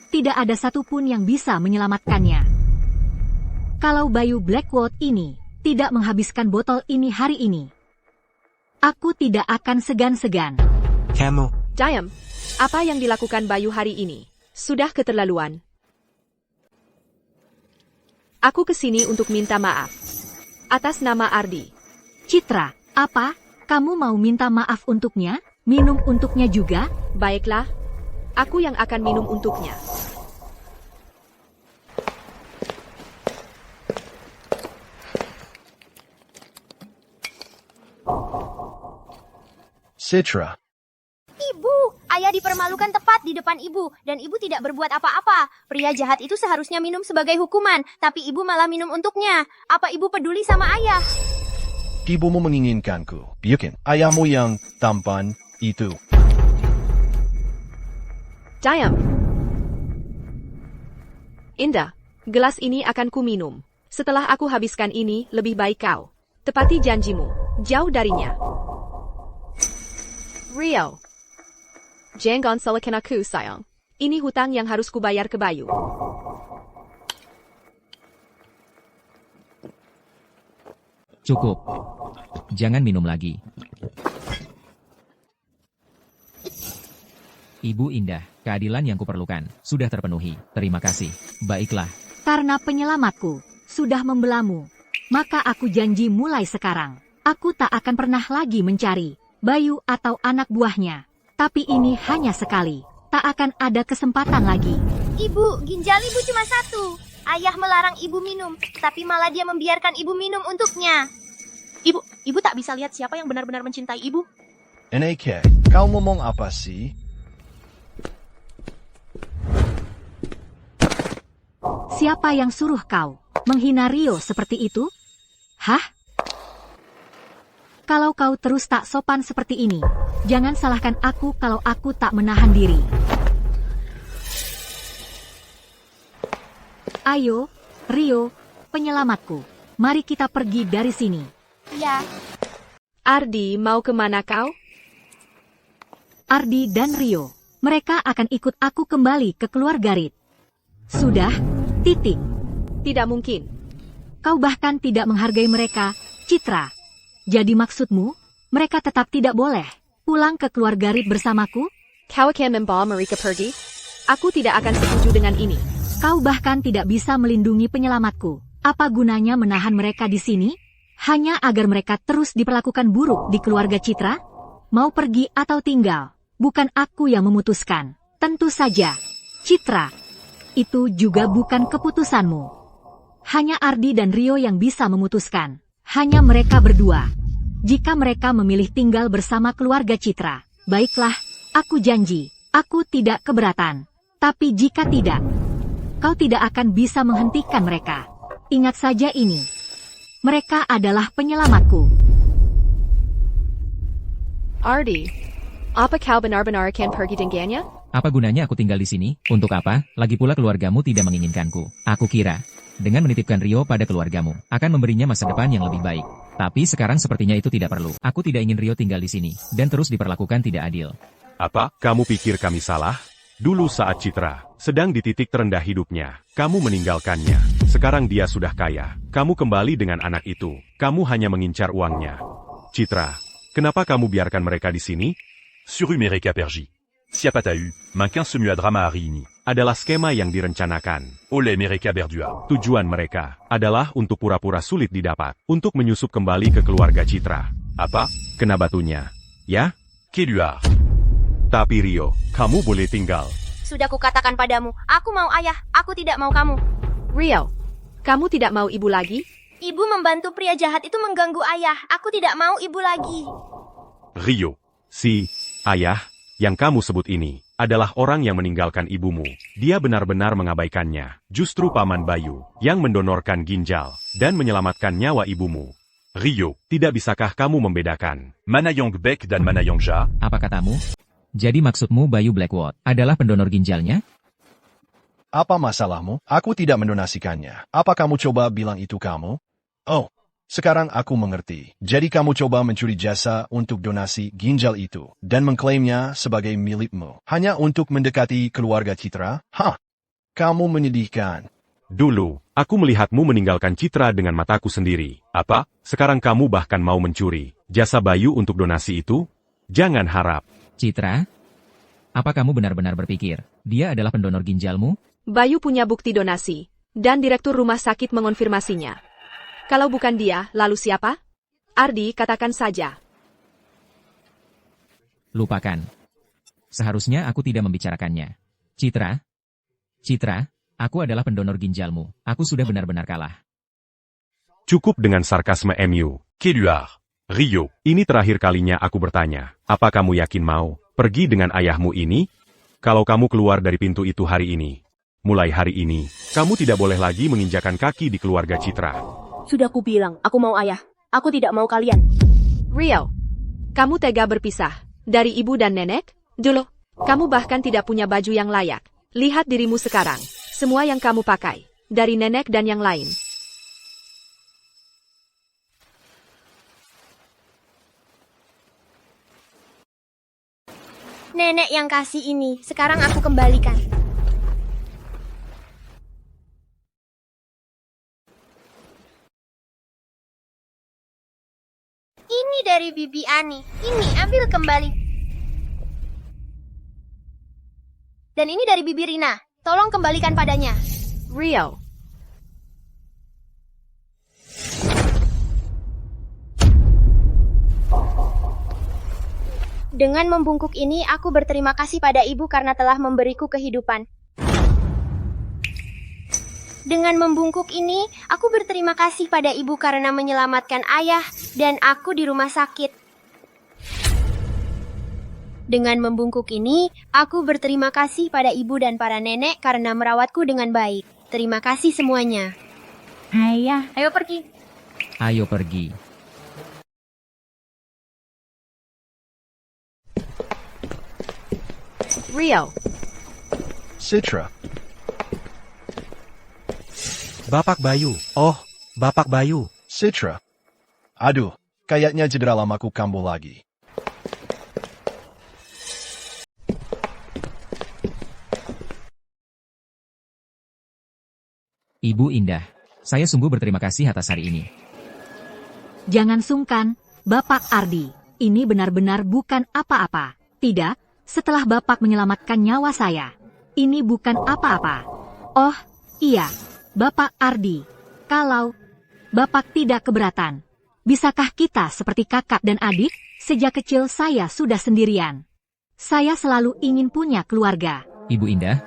tidak ada satupun yang bisa menyelamatkannya. Kalau Bayu Blackwood ini tidak menghabiskan botol ini hari ini, aku tidak akan segan-segan. Kamu. Diam, apa yang dilakukan Bayu hari ini sudah keterlaluan. Aku kesini untuk minta maaf. Atas nama Ardi. Citra, apa? Kamu mau minta maaf untuknya? Minum untuknya juga? Baiklah, aku yang akan minum untuknya. Citra. Ibu, ayah dipermalukan tepat di depan ibu, dan ibu tidak berbuat apa-apa. Pria jahat itu seharusnya minum sebagai hukuman, tapi ibu malah minum untuknya. Apa ibu peduli sama ayah? Ibumu menginginkanku. Biarkan ayahmu yang tampan itu. Diam. Indah, gelas ini akan ku minum. Setelah aku habiskan ini, lebih baik kau tepati janjimu. Jauh darinya. Rio. Jangan salahkan aku, sayang. Ini hutang yang harus kubayar ke Bayu. Cukup. Jangan minum lagi. Ibu Indah, keadilan yang kuperlukan sudah terpenuhi. Terima kasih. Baiklah. Karena penyelamatku sudah membelamu, maka aku janji mulai sekarang, aku tak akan pernah lagi mencari Bayu atau anak buahnya. Tapi ini hanya sekali. Tak akan ada kesempatan lagi. Ibu, ginjal ibu cuma satu. Ayah melarang ibu minum, tapi malah dia membiarkan ibu minum untuknya. Ibu tak bisa lihat siapa yang benar-benar mencintai ibu. NAK, kau ngomong apa sih? Siapa yang suruh kau menghina Rio seperti itu? Hah? Kalau kau terus tak sopan seperti ini, jangan salahkan aku kalau aku tak menahan diri. Ayo, Rio, penyelamatku. Mari kita pergi dari sini. Ya. Ardi, mau kemana kau? Ardi dan Rio, mereka akan ikut aku kembali ke keluarga Reed. Sudah, titik. Tidak mungkin. Kau bahkan tidak menghargai mereka, Citra. Jadi maksudmu, mereka tetap tidak boleh pulang ke keluarga Reed bersamaku? Kau akan membawa mereka pergi? Aku tidak akan setuju dengan ini. Kau bahkan tidak bisa melindungi penyelamatku. Apa gunanya menahan mereka di sini? Hanya agar mereka terus diperlakukan buruk di keluarga Citra? Mau pergi atau tinggal? Bukan aku yang memutuskan. Tentu saja, Citra. Itu juga bukan keputusanmu. Hanya Ardi dan Rio yang bisa memutuskan. Hanya mereka berdua. Jika mereka memilih tinggal bersama keluarga Citra, baiklah, aku janji, aku tidak keberatan. Tapi jika tidak, kau tidak akan bisa menghentikan mereka. Ingat saja ini. Mereka adalah penyelamatku. Ardi, apa kau benar-benar akan pergi dengannya? Apa gunanya aku tinggal di sini? Untuk apa? Lagi pula keluargamu tidak menginginkanku. Aku kira, dengan menitipkan Rio pada keluargamu, akan memberinya masa depan yang lebih baik. Tapi sekarang sepertinya itu tidak perlu. Aku tidak ingin Rio tinggal di sini, dan terus diperlakukan tidak adil. Apa? Kamu pikir kami salah? Dulu saat Citra sedang di titik terendah hidupnya, kamu meninggalkannya. Sekarang dia sudah kaya. Kamu kembali dengan anak itu. Kamu hanya mengincar uangnya. Citra, kenapa kamu biarkan mereka di sini? Suru Mereka Pergi. Siapa tahu, makin semua drama hari ini. Adalah skema yang direncanakan. Oleh Mereka berdua. Tujuan mereka adalah untuk pura-pura sulit didapat. Untuk menyusup kembali ke keluarga Citra. Apa? Kena batunya. Ya? Keluar. Tapi Rio, kamu boleh tinggal. Sudah kukatakan padamu, aku mau ayah, aku tidak mau kamu. Rio, kamu tidak mau ibu lagi? Ibu membantu pria jahat itu mengganggu ayah, aku tidak mau ibu lagi. Rio, si ayah yang kamu sebut ini adalah orang yang meninggalkan ibumu. Dia benar-benar mengabaikannya. Justru Paman Bayu yang mendonorkan ginjal dan menyelamatkan nyawa ibumu. Rio, tidak bisakah kamu membedakan Mana Yang Bek dan mana Yang Ja? Apa katamu? Jadi maksudmu Bayu Blackwood adalah pendonor ginjalnya? Apa masalahmu? Aku tidak mendonasikannya. Apa kamu coba bilang itu kamu? Oh, sekarang aku mengerti. Jadi kamu coba mencuri jasa untuk donasi ginjal itu dan mengklaimnya sebagai milikmu. Hanya untuk mendekati keluarga Citra? Hah? Kamu menyedihkan. Dulu, aku melihatmu meninggalkan Citra dengan mataku sendiri. Apa? Sekarang kamu bahkan mau mencuri jasa Bayu untuk donasi itu? Jangan harap. Citra? Apa kamu benar-benar berpikir dia adalah pendonor ginjalmu? Bayu punya bukti donasi, dan direktur rumah sakit mengonfirmasinya. Kalau bukan dia, lalu siapa? Ardi, katakan saja. Lupakan. Seharusnya aku tidak membicarakannya. Citra? Citra, aku adalah pendonor ginjalmu. Aku sudah benar-benar kalah. Cukup dengan sarkasme MU. Keluar. Rio, ini terakhir kalinya aku bertanya. Apa kamu yakin mau pergi dengan ayahmu ini? Kalau kamu keluar dari pintu itu hari ini, mulai hari ini, kamu tidak boleh lagi menginjakan kaki di keluarga Citra. Sudah kubilang, aku mau ayah. Aku tidak mau kalian. Rio, kamu tega berpisah dari ibu dan nenek? Dulu, kamu bahkan tidak punya baju yang layak. Lihat dirimu sekarang. Semua yang kamu pakai, dari nenek dan yang lain. Nenek yang kasih ini, sekarang aku kembalikan. Ini dari Bibi Ani. Ini, ambil kembali. Dan ini dari Bibi Rina. Tolong kembalikan padanya. Rio. Dengan membungkuk ini, aku berterima kasih pada ibu karena telah memberiku kehidupan. Dengan membungkuk ini, aku berterima kasih pada ibu karena menyelamatkan ayah dan aku di rumah sakit. Dengan membungkuk ini, aku berterima kasih pada ibu dan para nenek karena merawatku dengan baik. Terima kasih semuanya. Ayah, ayo pergi. Ayo pergi. Rio. Citra. Bapak Bayu. Oh, Bapak Bayu. Citra. Aduh, kayaknya cedera lamaku kambuh lagi. Ibu Indah, saya sungguh berterima kasih atas hari ini. Jangan sungkan, Bapak Ardi. Ini benar-benar bukan apa-apa. Tidak. Setelah Bapak menyelamatkan nyawa saya. Ini bukan apa-apa. Oh, iya. Bapak Ardi. Kalau Bapak tidak keberatan, bisakah kita seperti kakak dan adik? Sejak kecil saya sudah sendirian. Saya selalu ingin punya keluarga. Ibu Indah,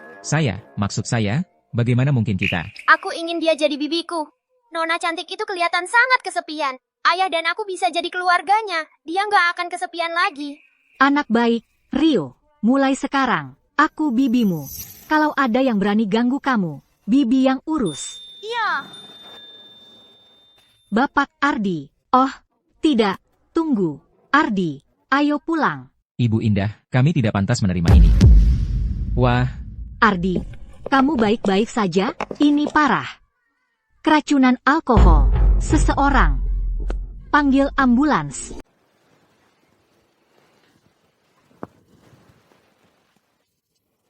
maksud saya, bagaimana mungkin kita? Aku ingin dia jadi bibiku. Nona cantik itu kelihatan sangat kesepian. Ayah dan aku bisa jadi keluarganya. Dia nggak akan kesepian lagi. Anak baik. Rio, mulai sekarang, aku bibimu. Kalau ada yang berani ganggu kamu, bibi yang urus. Iya. Bapak Ardi. Oh, tidak. Tunggu. Ardi, ayo pulang. Ibu Indah, kami tidak pantas menerima ini. Wah. Ardi, kamu baik-baik saja? Ini parah. Keracunan alkohol. Seseorang. Panggil ambulans.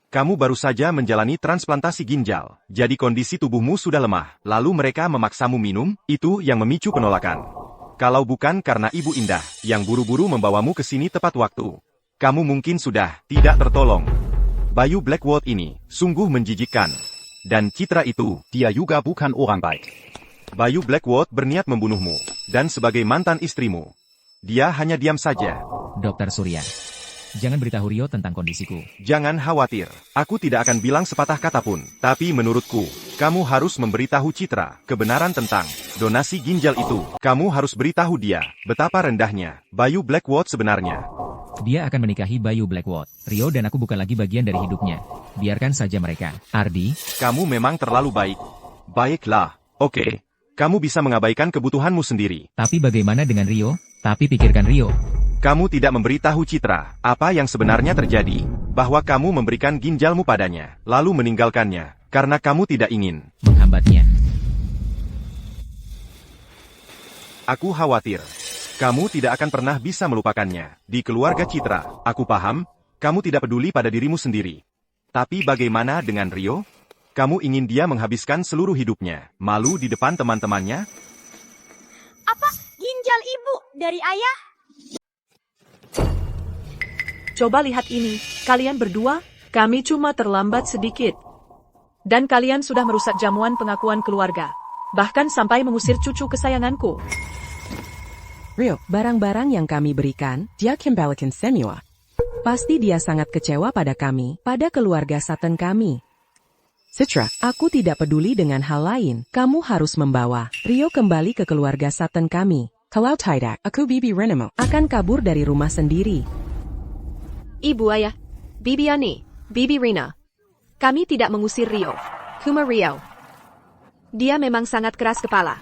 Kamu baru saja menjalani transplantasi ginjal, jadi kondisi tubuhmu sudah lemah. Lalu mereka memaksamu minum, itu yang memicu penolakan. Kalau bukan karena Ibu Indah, yang buru-buru membawamu ke sini tepat waktu, kamu mungkin sudah tidak tertolong. Bayu Blackwood ini, sungguh menjijikkan. Dan Citra itu, dia juga bukan orang baik. Bayu Blackwood berniat membunuhmu, dan sebagai mantan istrimu, dia hanya diam saja. Dokter Surya, jangan beritahu Rio tentang kondisiku. Jangan khawatir, aku tidak akan bilang sepatah kata pun. Tapi menurutku, kamu harus memberitahu Citra kebenaran tentang donasi ginjal itu. Kamu harus beritahu dia betapa rendahnya Bayu Blackwood sebenarnya. Dia akan menikahi Bayu Blackwood. Rio dan aku bukan lagi bagian dari hidupnya. Biarkan saja mereka. Ardi, kamu memang terlalu baik. Baiklah, oke. Kamu bisa mengabaikan kebutuhanmu sendiri. Tapi bagaimana dengan Rio? Tapi pikirkan Rio. Kamu tidak memberitahu Citra apa yang sebenarnya terjadi, bahwa kamu memberikan ginjalmu padanya, lalu meninggalkannya, karena kamu tidak ingin menghambatnya. Aku khawatir. Kamu tidak akan pernah bisa melupakannya. Di keluarga Citra, aku paham, kamu tidak peduli pada dirimu sendiri. Tapi bagaimana dengan Rio? Kamu ingin dia menghabiskan seluruh hidupnya, malu di depan teman-temannya? Apa? Ginjal ibu dari ayah? Coba lihat ini, kalian berdua, kami cuma terlambat sedikit. Dan kalian sudah merusak jamuan pengakuan keluarga. Bahkan sampai mengusir cucu kesayanganku. Rio, barang-barang yang kami berikan, dia kembalikan semua. Pasti dia sangat kecewa pada kami, pada keluarga Satan kami. Citra, aku tidak peduli dengan hal lain. Kamu harus membawa Rio kembali ke keluarga Satan kami. Kalau tidak, aku Bibi Renamo akan kabur dari rumah sendiri. Ibu ayah, Bibi Ani, Bibi Rina. Kami tidak mengusir Rio. Kuma Rio. Dia memang sangat keras kepala.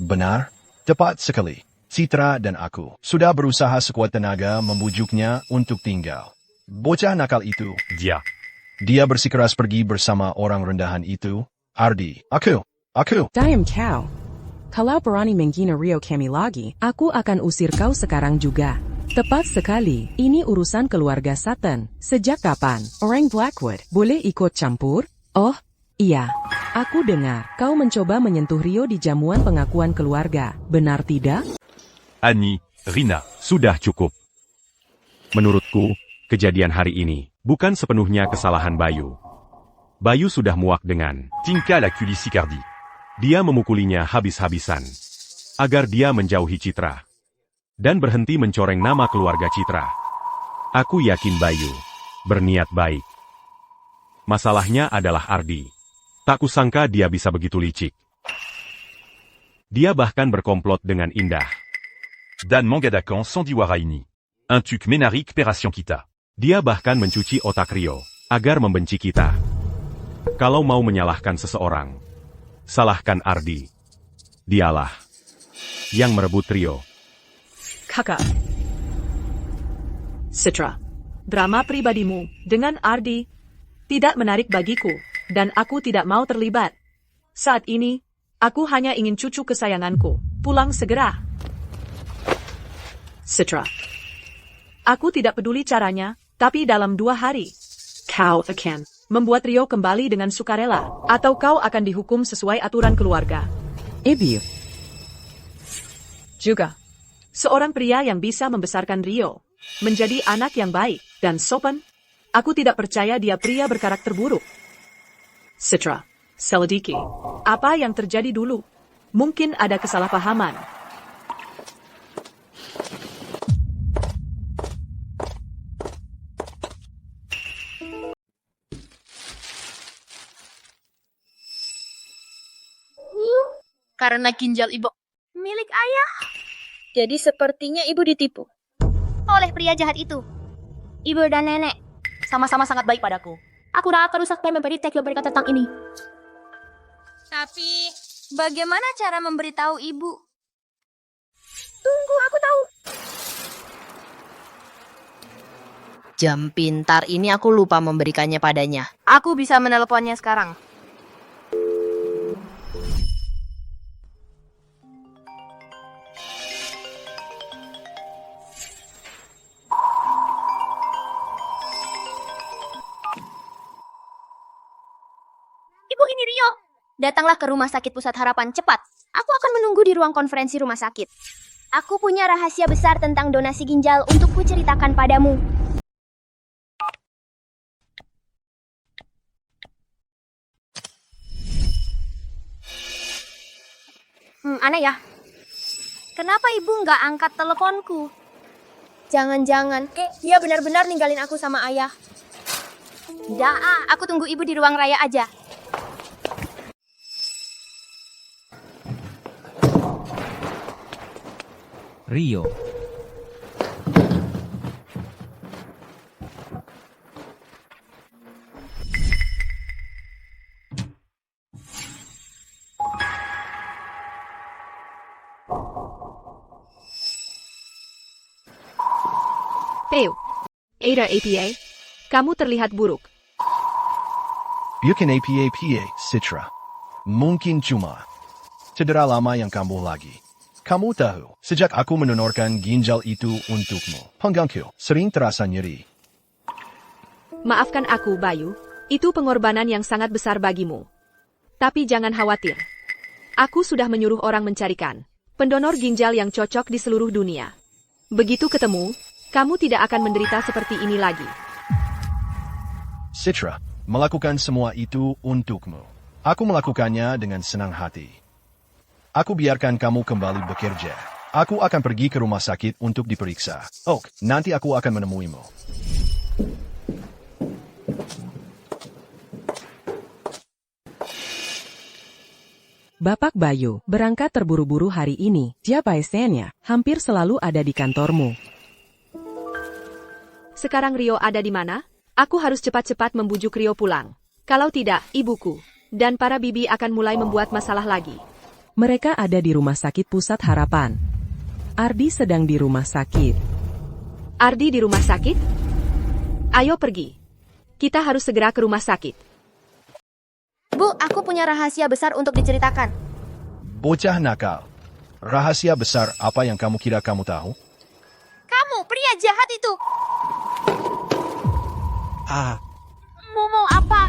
Benar, tepat sekali. Citra dan aku sudah berusaha sekuat tenaga membujuknya untuk tinggal. Bocah nakal itu. Dia bersikeras pergi bersama orang rendahan itu. Ardi, aku. Diam kau. Kalau berani menghina Rio kami lagi, aku akan usir kau sekarang juga. Tepat sekali, ini urusan keluarga Satan. Sejak kapan orang Blackwood boleh ikut campur? Oh, iya. Aku dengar kau mencoba menyentuh Rio di jamuan pengakuan keluarga. Benar tidak? Annie, Rina, sudah cukup. Menurutku, kejadian hari ini bukan sepenuhnya kesalahan Bayu. Bayu sudah muak dengan tingkah laku Sikardi. Dia memukulinya habis-habisan agar dia menjauhi Citra dan berhenti mencoreng nama keluarga Citra. Aku yakin Bayu berniat baik. Masalahnya adalah Ardi. Tak kusangka dia bisa begitu licik. Dia bahkan berkomplot dengan Indah. Dan Mangadakan Sandiwaraini. Un tuk menarik peration kita. Dia bahkan mencuci otak Rio agar membenci kita. Kalau mau menyalahkan seseorang, salahkan Ardi. Dialah yang merebut Rio. Kakak. Citra, drama pribadimu dengan Ardi tidak menarik bagiku, dan aku tidak mau terlibat. Saat ini, aku hanya ingin cucu kesayanganku pulang segera. Citra, aku tidak peduli caranya, tapi dalam 2 hari, kau akan membuat Rio kembali dengan sukarela, atau kau akan dihukum sesuai aturan keluarga. Ibu. Juga, seorang pria yang bisa membesarkan Rio menjadi anak yang baik dan sopan. Aku tidak percaya dia pria berkarakter buruk. Citra, selidiki apa yang terjadi dulu. Mungkin ada kesalahpahaman. Karena ginjal ibu Milik ayah. jadi sepertinya ibu ditipu. Oleh pria jahat itu. Ibu dan nenek sama-sama sangat baik padaku. Aku tidak akan rusak dan memberi teks berkata tentang ini. Tapi, bagaimana cara memberitahu ibu? Tunggu, aku tahu. Jam pintar ini aku lupa memberikannya padanya. Aku bisa menelponnya sekarang. Datanglah ke Rumah Sakit Pusat Harapan cepat. Aku akan menunggu di ruang konferensi rumah sakit. Aku punya rahasia besar tentang donasi ginjal untuk kuceritakan padamu. Aneh ya. Kenapa ibu nggak angkat teleponku? Jangan-jangan dia benar-benar ninggalin aku sama ayah. Tidak, aku tunggu ibu di ruang raya aja. Rio. Peu. Ada APA. Kamu terlihat buruk. Bukan apa-apa, Citra. Mungkin cuma cedera lama yang kambuh lagi. Kamu tahu, sejak aku mendonorkan ginjal itu untukmu, pinggangku sering terasa nyeri. Maafkan aku, Bayu. Itu pengorbanan yang sangat besar bagimu. Tapi jangan khawatir. Aku sudah menyuruh orang mencarikan pendonor ginjal yang cocok di seluruh dunia. Begitu ketemu, kamu tidak akan menderita seperti ini lagi. Citra, melakukan semua itu untukmu. Aku melakukannya dengan senang hati. Aku biarkan kamu kembali bekerja. Aku akan pergi ke rumah sakit untuk diperiksa. Nanti aku akan menemuimu. Bapak Bayu, berangkat terburu-buru hari ini. Siapa esennya? Hampir selalu ada di kantormu. Sekarang Rio ada di mana? Aku harus cepat-cepat membujuk Rio pulang. Kalau tidak, ibuku dan para bibi akan mulai membuat masalah lagi. Mereka ada di Rumah Sakit Pusat Harapan. Ardi sedang di rumah sakit. Ardi di rumah sakit? Ayo pergi. Kita harus segera ke rumah sakit. Bu, aku punya rahasia besar untuk diceritakan. Bocah nakal. Rahasia besar apa yang kamu kira kamu tahu? Kamu, pria jahat itu. Mau apa?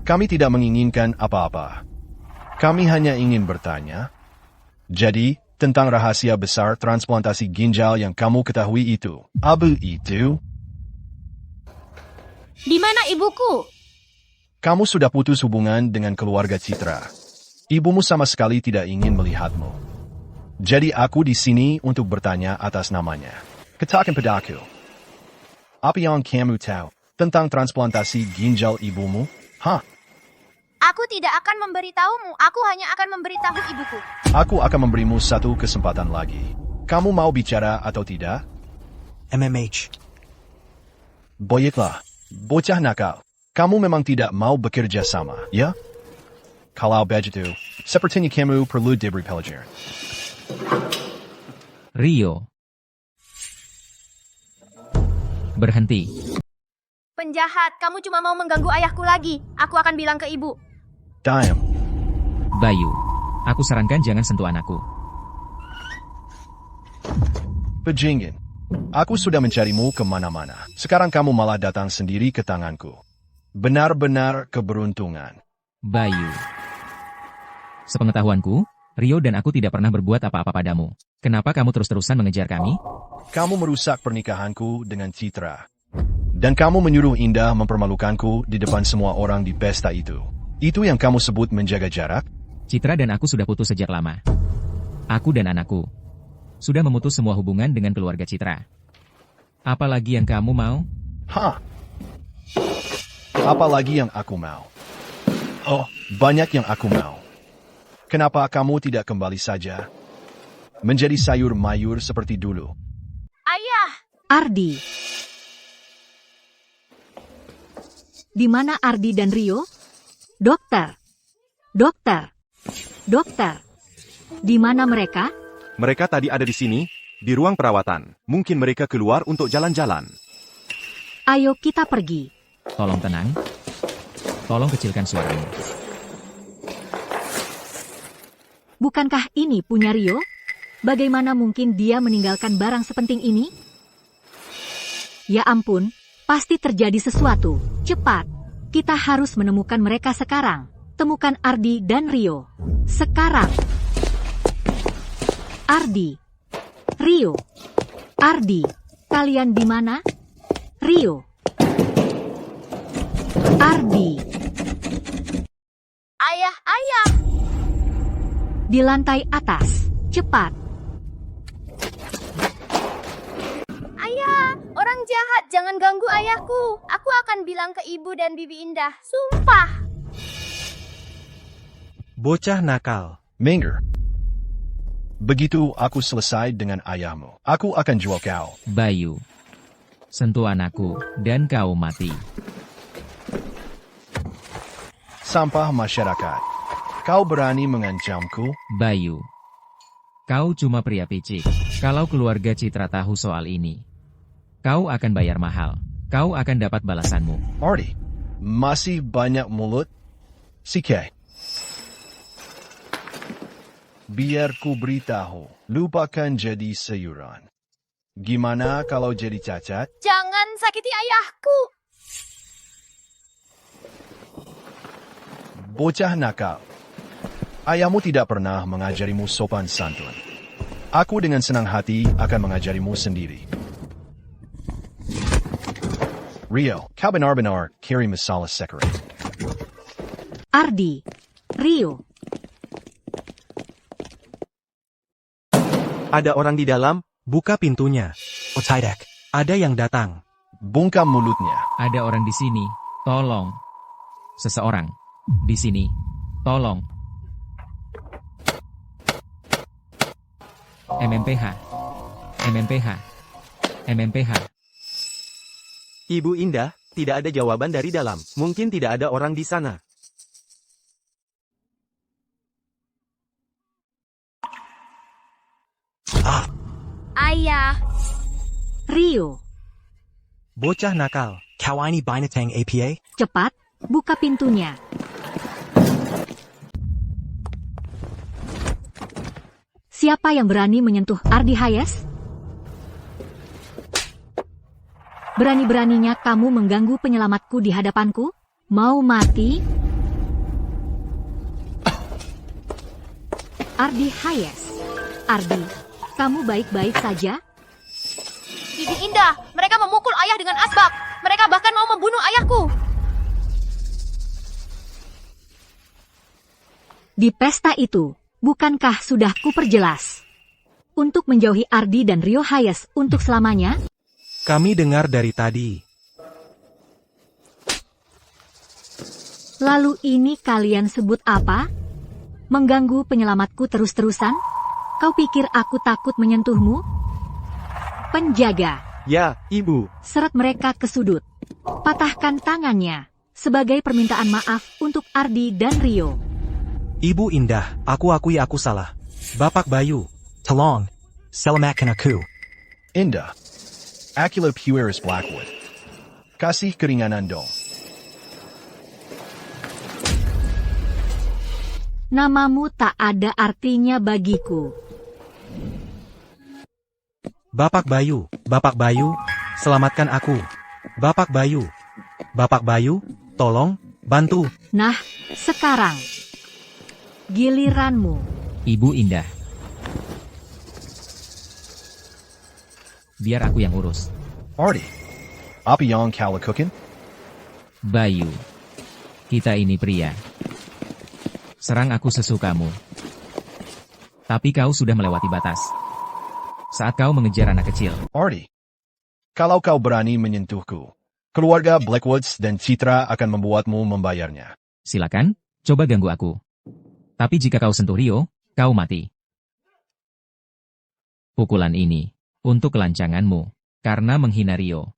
Kami tidak menginginkan apa-apa. Kami hanya ingin bertanya. Jadi, tentang rahasia besar transplantasi ginjal yang kamu ketahui itu. Abu itu? Di mana ibuku? Kamu sudah putus hubungan dengan keluarga Citra. Ibumu sama sekali tidak ingin melihatmu. Jadi aku di sini untuk bertanya atas namanya. Katakan padaku. Apa yang kamu tahu tentang transplantasi ginjal ibumu? Aku tidak akan memberitahumu. Aku hanya akan memberitahu ibuku. Aku akan memberimu satu kesempatan lagi. Kamu mau bicara atau tidak? MMH. Baiklah, bocah nakal. Kamu memang tidak mau bekerja sama, ya? Kalau begitu, sepertinya kamu perlu diberi pelajaran. Rio. Berhenti. Penjahat, kamu cuma mau mengganggu ayahku lagi. Aku akan bilang ke ibu. Diam. Bayu. Aku sarankan jangan sentuh anakku. Bajingan. Aku sudah mencarimu kemana-mana. Sekarang kamu malah datang sendiri ke tanganku. Benar-benar keberuntungan. Bayu. Sepengetahuanku, Rio dan aku tidak pernah berbuat apa-apa padamu. Kenapa kamu terus-terusan mengejar kami? Kamu merusak pernikahanku dengan Citra. Dan kamu menyuruh Indah mempermalukanku di depan semua orang di pesta itu. Itu yang kamu sebut menjaga jarak? Citra dan aku sudah putus sejak lama. Aku dan anakku sudah memutus semua hubungan dengan keluarga Citra. Apalagi yang kamu mau? Apalagi yang aku mau? Banyak yang aku mau. Kenapa kamu tidak kembali saja? Menjadi sayur mayur seperti dulu. Ayah! Ardi. Di mana Ardi dan Rio? Dokter. Di mana mereka? Mereka tadi ada di sini, di ruang perawatan. Mungkin mereka keluar untuk jalan-jalan. Ayo kita pergi. Tolong tenang. Tolong kecilkan suaramu. Bukankah ini punya Rio? Bagaimana mungkin dia meninggalkan barang sepenting ini? Ya ampun, pasti terjadi sesuatu. Cepat, kita harus menemukan mereka sekarang. Temukan Ardi dan Rio. Sekarang. Ardi. Rio. Ardi. Kalian di mana? Rio. Ardi. Ayah. Di lantai atas. Cepat. Ayah, orang jahat, jangan ganggu ayahku. Aku akan bilang ke ibu dan bibi Indah. Sumpah. Bocah nakal. Minger. Begitu aku selesai dengan ayahmu, aku akan jual kau. Bayu. Sentuh anakku, dan kau mati. Sampah masyarakat. Kau berani mengancamku? Bayu. Kau cuma pria picik. Kalau keluarga Citra tahu soal ini, kau akan bayar mahal. Kau akan dapat balasanmu. Ardi, masih banyak mulut? CK. Biar ku beritahu, lupakan jadi sayuran. Gimana kalau jadi cacat? Jangan sakiti ayahku. Bocah nakal. Ayahmu tidak pernah mengajarimu sopan santun. Aku dengan senang hati akan mengajarimu sendiri. Rio, kau benar-benar kiri masalah sekarang. Ardi. Rio. Ada orang di dalam? Buka pintunya. Otaidek. Ada yang datang. Bungkam mulutnya. Ada orang di sini. Tolong. Seseorang. Di sini. Tolong. MMPH. MMPH. MMPH. Ibu Indah, tidak ada jawaban dari dalam. Mungkin tidak ada orang di sana. Ayah. Rio. Bocah nakal. Kau ini binatang APA? Cepat, buka pintunya. Siapa yang berani menyentuh Ardi Hayes? Berani-beraninya kamu mengganggu penyelamatku di hadapanku? Mau mati? Ardi Hayes. Ardi, kamu baik-baik saja? Bibi Indah, mereka memukul ayah dengan asbak. Mereka bahkan mau membunuh ayahku. Di pesta itu, bukankah sudah kuperjelas? Untuk menjauhi Ardi dan Rio Hayes untuk selamanya? Kami dengar dari tadi. Lalu ini kalian sebut apa? Mengganggu penyelamatku terus-terusan? Kau pikir aku takut menyentuhmu? Penjaga. Ya, Ibu. Seret mereka ke sudut. Patahkan tangannya. Sebagai permintaan maaf untuk Ardi dan Rio. Ibu Indah, aku akui aku salah. Bapak Bayu, tolong, selamatkan aku. Indah. Aquila Pueris Blackwood. Kasih keringanan dong. Namamu tak ada artinya bagiku. Bapak Bayu, selamatkan aku. Bapak Bayu, tolong, bantu. Nah, sekarang. Giliranmu. Ibu Indah. Biar aku yang urus. Ardi, apa yang kau lakukan? Bayu. Kita ini pria. Serang aku sesukamu. Tapi kau sudah melewati batas. Saat kau mengejar anak kecil. Ardi, kalau kau berani menyentuhku, keluarga Blackwoods dan Citra akan membuatmu membayarnya. Silakan, coba ganggu aku. Tapi jika kau sentuh Rio, kau mati. Pukulan ini untuk kelancanganmu, karena menghina Rio.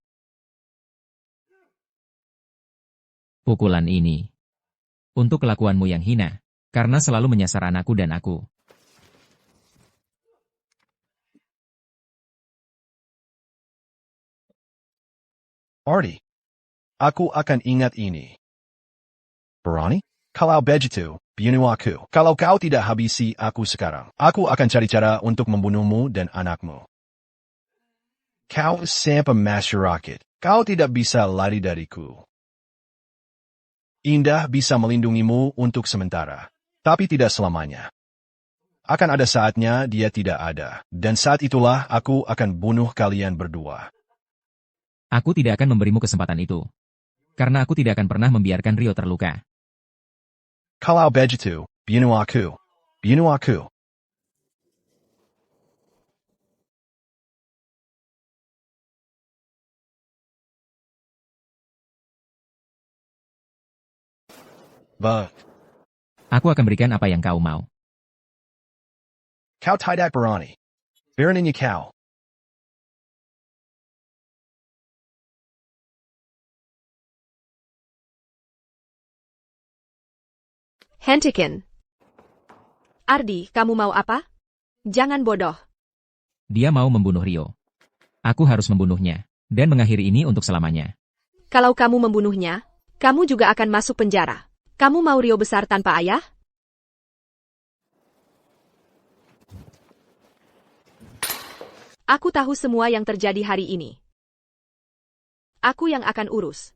Pukulan ini untuk kelakuanmu yang hina, karena selalu menyasar anakku dan aku. Ardi, aku akan ingat ini. Berani? Kalau begitu, bunuh aku. Kalau kau tidak habisi aku sekarang, aku akan cari cara untuk membunuhmu dan anakmu. Kau sampah masyarakat. Kau tidak bisa lari dariku. Indah bisa melindungimu untuk sementara, tapi tidak selamanya. Akan ada saatnya dia tidak ada, dan saat itulah aku akan bunuh kalian berdua. Aku tidak akan memberimu kesempatan itu. Karena aku tidak akan pernah membiarkan Rio terluka. Kalau begitu, bunuh aku. Bunuh aku. But, Aku akan berikan apa yang kau mau. kau tidak berani. Beraninya kau. Hentikan. Ardi, kamu mau apa? Jangan bodoh. Dia mau membunuh Rio. Aku harus membunuhnya, dan mengakhiri ini untuk selamanya. Kalau kamu membunuhnya, kamu juga akan masuk penjara. Kamu mau Rio besar tanpa ayah? Aku tahu semua yang terjadi hari ini. Aku yang akan urus.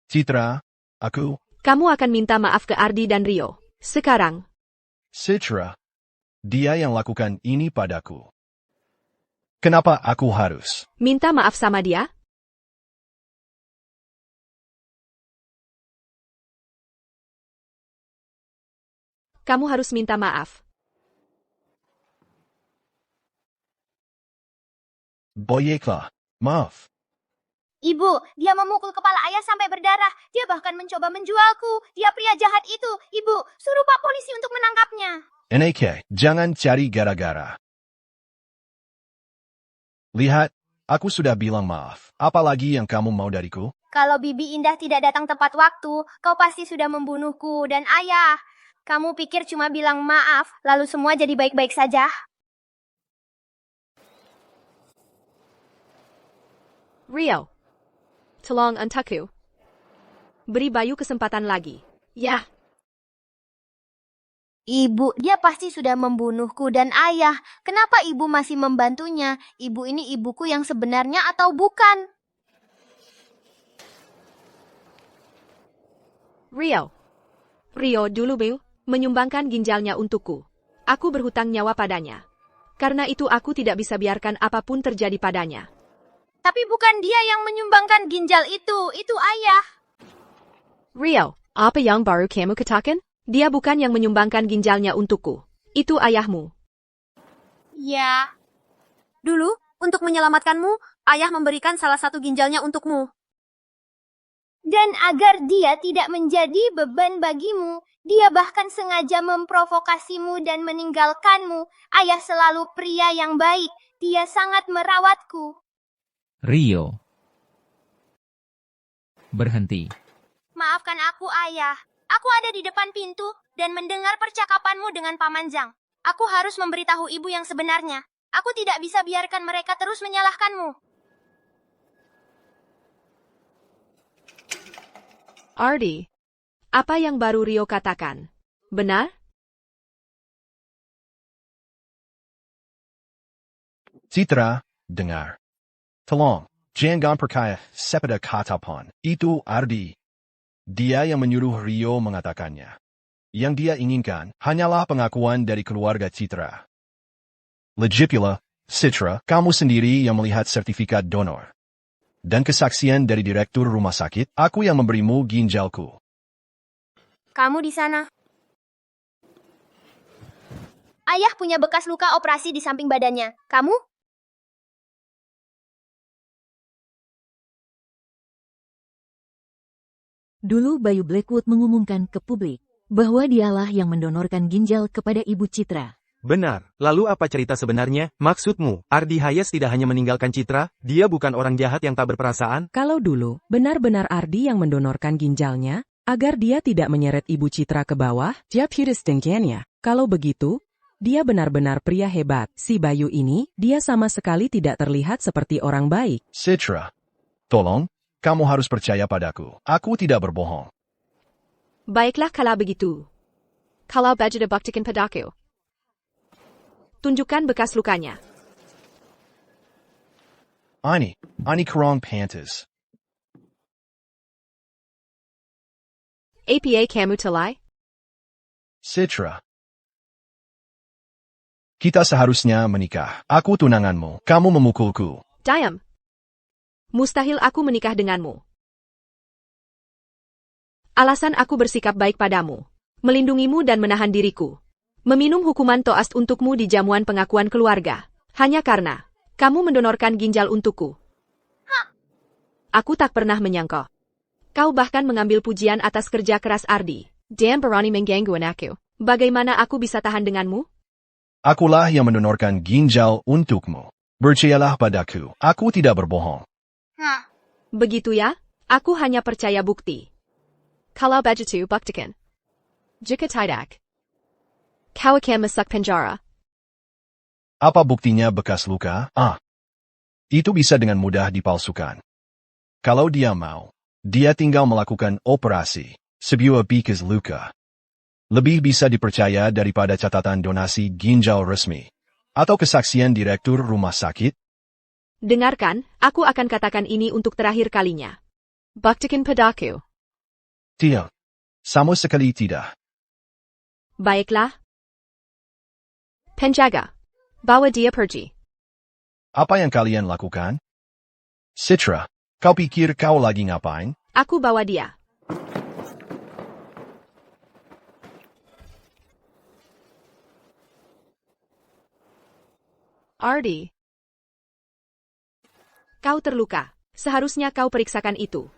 Citra, aku, Kamu akan minta maaf ke Ardi dan Rio. Sekarang. Citra, dia yang lakukan ini padaku. Kenapa aku harus? Minta maaf sama dia? Kamu harus minta maaf. Boyeklah, maaf. Ibu, dia memukul kepala ayah sampai berdarah. Dia bahkan mencoba menjualku. Dia pria jahat itu. Ibu, suruh Pak polisi untuk menangkapnya. NK, jangan cari gara-gara. Lihat, aku sudah bilang maaf. Apalagi yang kamu mau dariku? Kalau Bibi Indah tidak datang tepat waktu, kau pasti sudah membunuhku dan ayah. Kamu pikir cuma bilang maaf, lalu semua jadi baik-baik saja? Rio. Tolong antaku. Beri Bayu kesempatan lagi. Ya. Ibu, dia pasti sudah membunuhku dan ayah. Kenapa ibu masih membantunya? Ibu ini ibuku yang sebenarnya atau bukan? Rio. Rio dulu Bill, menyumbangkan ginjalnya untukku. Aku berhutang nyawa padanya. Karena itu aku tidak bisa biarkan apapun terjadi padanya. Tapi bukan dia yang menyumbangkan ginjal itu ayah. Rio, apa yang baru kamu katakan? Dia bukan yang menyumbangkan ginjalnya untukku. Itu ayahmu. Ya. Dulu, untuk menyelamatkanmu, ayah memberikan salah satu ginjalnya untukmu. Dan agar dia tidak menjadi beban bagimu, dia bahkan sengaja memprovokasimu dan meninggalkanmu. Ayah selalu pria yang baik. Dia sangat merawatku. Rio. Berhenti. Maafkan aku, ayah. Aku ada di depan pintu dan mendengar percakapanmu dengan Paman Zhang. Aku harus memberitahu ibu yang sebenarnya. Aku tidak bisa biarkan mereka terus menyalahkanmu. Ardi, apa yang baru Rio katakan? Benar? Citra, dengar. Tolong, jangan percaya sepeda katapan. Itu Ardi. Dia yang menyuruh Rio mengatakannya. Yang dia inginkan hanyalah pengakuan dari keluarga Citra. Lagipula, Citra, kamu sendiri yang melihat sertifikat donor. Dan kesaksian dari direktur rumah sakit, aku yang memberimu ginjalku. Kamu di sana. Ayah punya bekas luka operasi di samping badannya. Kamu? Dulu Bayu Blackwood mengumumkan ke publik bahwa dialah yang mendonorkan ginjal kepada Ibu Citra. Benar. Lalu apa cerita sebenarnya? Maksudmu, Ardi Hayes tidak hanya meninggalkan Citra, dia bukan orang jahat yang tak berperasaan? Kalau dulu, benar-benar Ardi yang mendonorkan ginjalnya, agar dia tidak menyeret Ibu Citra ke bawah, dia putus dengannya. Kalau begitu, dia benar-benar pria hebat. Si Bayu ini, dia sama sekali tidak terlihat seperti orang baik. Citra, tolong, kamu harus percaya padaku. Aku tidak berbohong. Baiklah kalau begitu. Kalau baju dibuktikan padaku. Tunjukkan bekas lukanya. Ini kerong pantas. Apa kamu telai? Citra. Kita seharusnya menikah. Aku tunanganmu. Kamu memukulku. Diam. Mustahil aku menikah denganmu. Alasan aku bersikap baik padamu, melindungimu dan menahan diriku. Meminum hukuman toast untukmu di jamuan pengakuan keluarga. Hanya karena kamu mendonorkan ginjal untukku. Aku tak pernah menyangka. Kau bahkan mengambil pujian atas kerja keras Ardi. Dan berani menggangguan aku. Bagaimana aku bisa tahan denganmu? Akulah yang mendonorkan ginjal untukmu. Percayalah padaku. Aku tidak berbohong. Begitu ya? Aku hanya percaya bukti. Kalau begitu buktikan. Jika tidak, kau akan masuk penjara. Apa buktinya bekas luka? Itu bisa dengan mudah dipalsukan. Kalau dia mau, dia tinggal melakukan operasi, sebuah bekas luka. Lebih bisa dipercaya daripada catatan donasi ginjal resmi. Atau kesaksian direktur rumah sakit? Dengarkan, aku akan katakan ini untuk terakhir kalinya. Buktikan padaku. Tidak. Sama sekali tidak. Baiklah. Penjaga. Bawa dia pergi. Apa yang kalian lakukan? Citra, kau pikir kau lagi ngapain? Aku bawa dia. Ardi. Kau terluka. Seharusnya kau periksakan itu.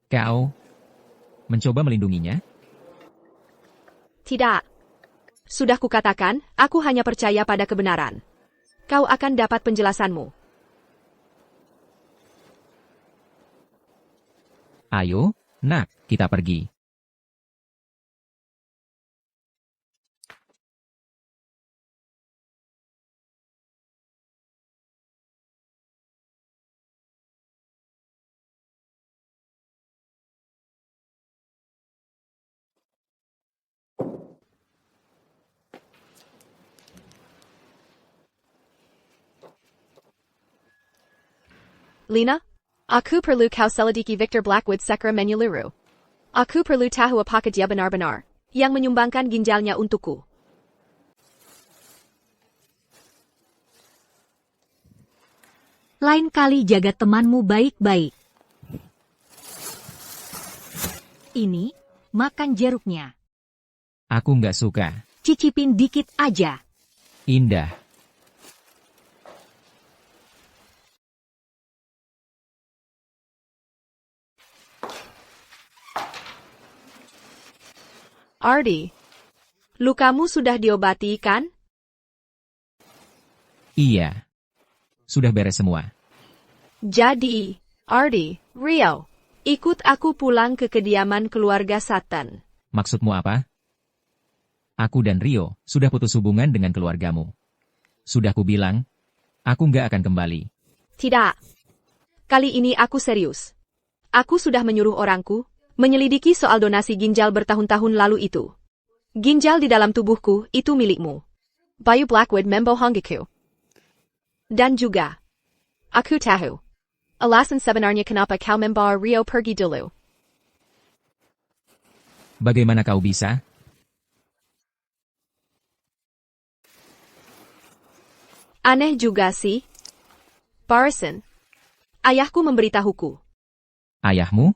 Kau mencoba melindunginya? Tidak. Sudah kukatakan, aku hanya percaya pada kebenaran. Kau akan dapat penjelasanmu. Ayo, nak, kita pergi. Lina? Aku perlu kau selidiki Victor Blackwood Sekra Menyeluruh. Aku perlu tahu apakah dia benar-benar yang menyumbangkan ginjalnya untukku. Lain kali jaga temanmu baik-baik. Ini, makan jeruknya. Aku nggak suka. Cicipin dikit aja. Indah. Ardi, lukamu sudah diobati kan? Iya. Sudah beres semua. Jadi, Ardi, Rio, ikut aku pulang ke kediaman keluarga Satan. Maksudmu apa? Aku dan Rio sudah putus hubungan dengan keluargamu. Sudah kubilang, aku nggak akan kembali. Tidak. Kali ini aku serius. Aku sudah menyuruh orangku menyelidiki soal donasi ginjal bertahun-tahun lalu itu. Ginjal di dalam tubuhku itu milikmu. Bayu Blackwood membohongiku. Dan juga, aku tahu alasan sebenarnya kenapa kau membawa Rio pergi dulu. Bagaimana kau bisa? Aneh juga sih. Barson, ayahku memberitahuku. Ayahmu?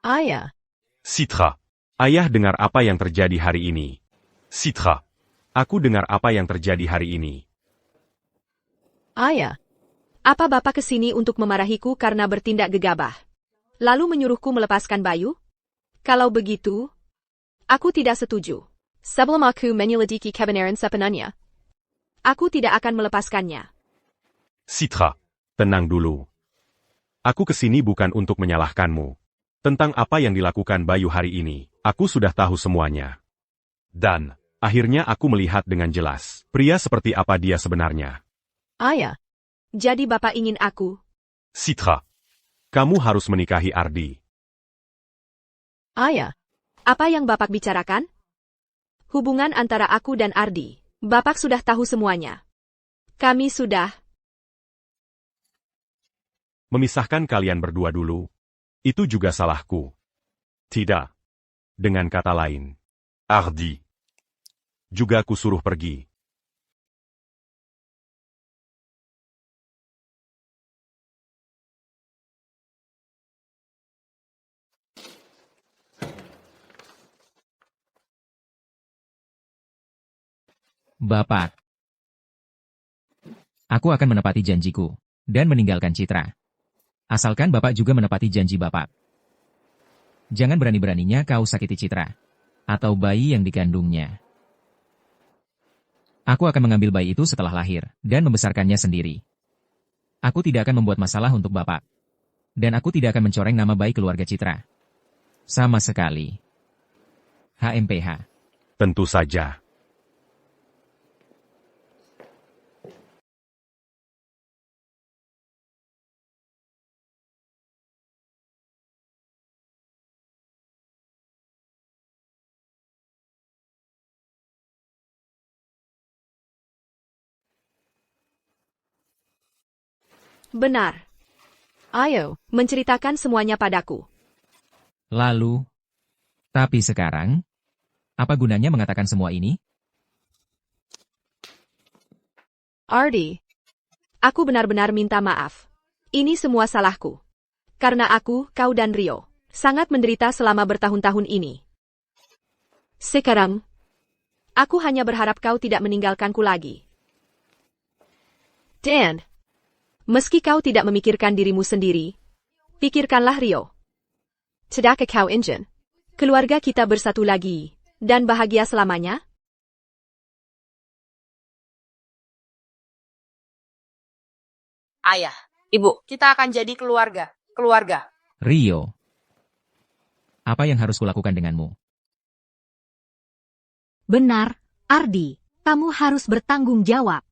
Ayah. Citra. Ayah dengar apa yang terjadi hari ini. Citra. Aku dengar apa yang terjadi hari ini. Ayah. Apa Bapak kesini untuk memarahiku karena bertindak gegabah? Lalu menyuruhku melepaskan Bayu? Kalau begitu, aku tidak setuju. Sebelum aku menyelidiki kebenaran sebenarnya, aku tidak akan melepaskannya. Citra. Tenang dulu. Aku kesini bukan untuk menyalahkanmu. Tentang apa yang dilakukan Bayu hari ini, aku sudah tahu semuanya. Dan, akhirnya aku melihat dengan jelas, pria seperti apa dia sebenarnya. Ayah. Jadi Bapak ingin aku? Citra. Kamu harus menikahi Ardi. Ayah. Apa yang Bapak bicarakan? Hubungan antara aku dan Ardi. Bapak sudah tahu semuanya. Kami sudah Memisahkan kalian berdua dulu. Itu juga salahku. Tidak. Dengan kata lain, Ardi. juga aku suruh pergi. Bapak. Aku akan menepati janjiku dan meninggalkan Citra. Asalkan Bapak juga menepati janji Bapak. Jangan berani-beraninya kau sakiti Citra atau bayi yang dikandungnya. Aku akan mengambil bayi itu setelah lahir dan membesarkannya sendiri. Aku tidak akan membuat masalah untuk Bapak. Dan aku tidak akan mencoreng nama baik keluarga Citra. Sama sekali. HMPH. Tentu saja. benar. Ayo, menceritakan semuanya padaku. Lalu, tapi sekarang, apa gunanya mengatakan semua ini? Ardi, aku benar-benar minta maaf. Ini semua salahku. Karena aku, kau dan Rio, sangat menderita selama bertahun-tahun ini. Sekarang, aku hanya berharap kau tidak meninggalkanku lagi. Dan, meski kau tidak memikirkan dirimu sendiri, pikirkanlah Rio. Sedangkan kau ingin keluarga kita bersatu lagi dan bahagia selamanya? Ayah, Ibu, kita akan jadi keluarga. Keluarga. Rio. Apa yang harus kulakukan denganmu? Benar, Ardi, kamu harus bertanggung jawab.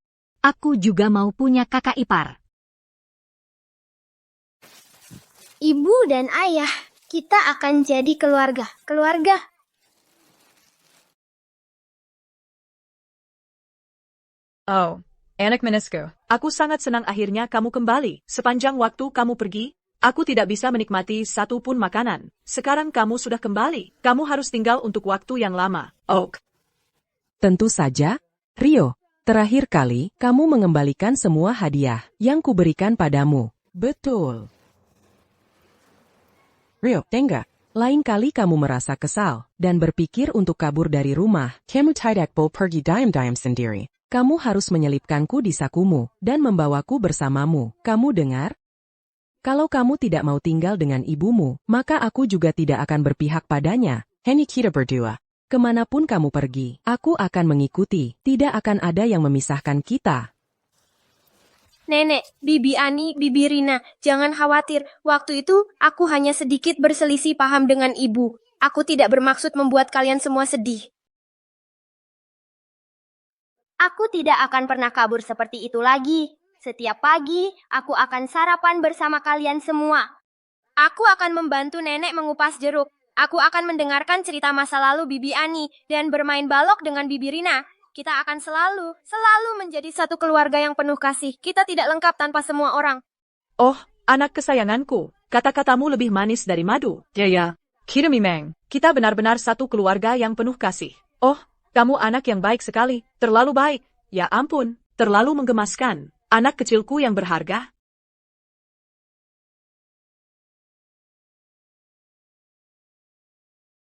Aku juga mau punya kakak ipar. Ibu dan ayah, kita akan jadi keluarga. Keluarga. Oh, anak Menesco. Aku sangat senang akhirnya kamu kembali. Sepanjang waktu kamu pergi, aku tidak bisa menikmati satu pun makanan. Sekarang kamu sudah kembali. Kamu harus tinggal untuk waktu yang lama. Oak. Tentu saja, Rio. Terakhir kali, kamu mengembalikan semua hadiah yang kuberikan padamu. Betul. Rio, tengah. Lain kali kamu merasa kesal dan berpikir untuk kabur dari rumah. Kamu tidak boleh pergi diam-diam sendiri. Kamu harus menyelipkanku di sakumu dan membawaku bersamamu. Kamu dengar? Kalau kamu tidak mau tinggal dengan ibumu, maka aku juga tidak akan berpihak padanya. Hanya kita berdua. Kemanapun kamu pergi, aku akan mengikuti. Tidak akan ada yang memisahkan kita. Nenek, Bibi Ani, Bibi Rina, jangan khawatir. Waktu itu, aku hanya sedikit berselisih paham dengan ibu. Aku tidak bermaksud membuat kalian semua sedih. Aku tidak akan pernah kabur seperti itu lagi. Setiap pagi, aku akan sarapan bersama kalian semua. Aku akan membantu nenek mengupas jeruk. Aku akan mendengarkan cerita masa lalu Bibi Ani dan bermain balok dengan Bibi Rina. Kita akan selalu menjadi satu keluarga yang penuh kasih. Kita tidak lengkap tanpa semua orang. Oh, anak kesayanganku. Kata-katamu lebih manis dari madu. Ya. Kita memang. Kita benar-benar satu keluarga yang penuh kasih. Oh, kamu anak yang baik sekali. Terlalu baik. Ya ampun, terlalu menggemaskan. Anak kecilku yang berharga.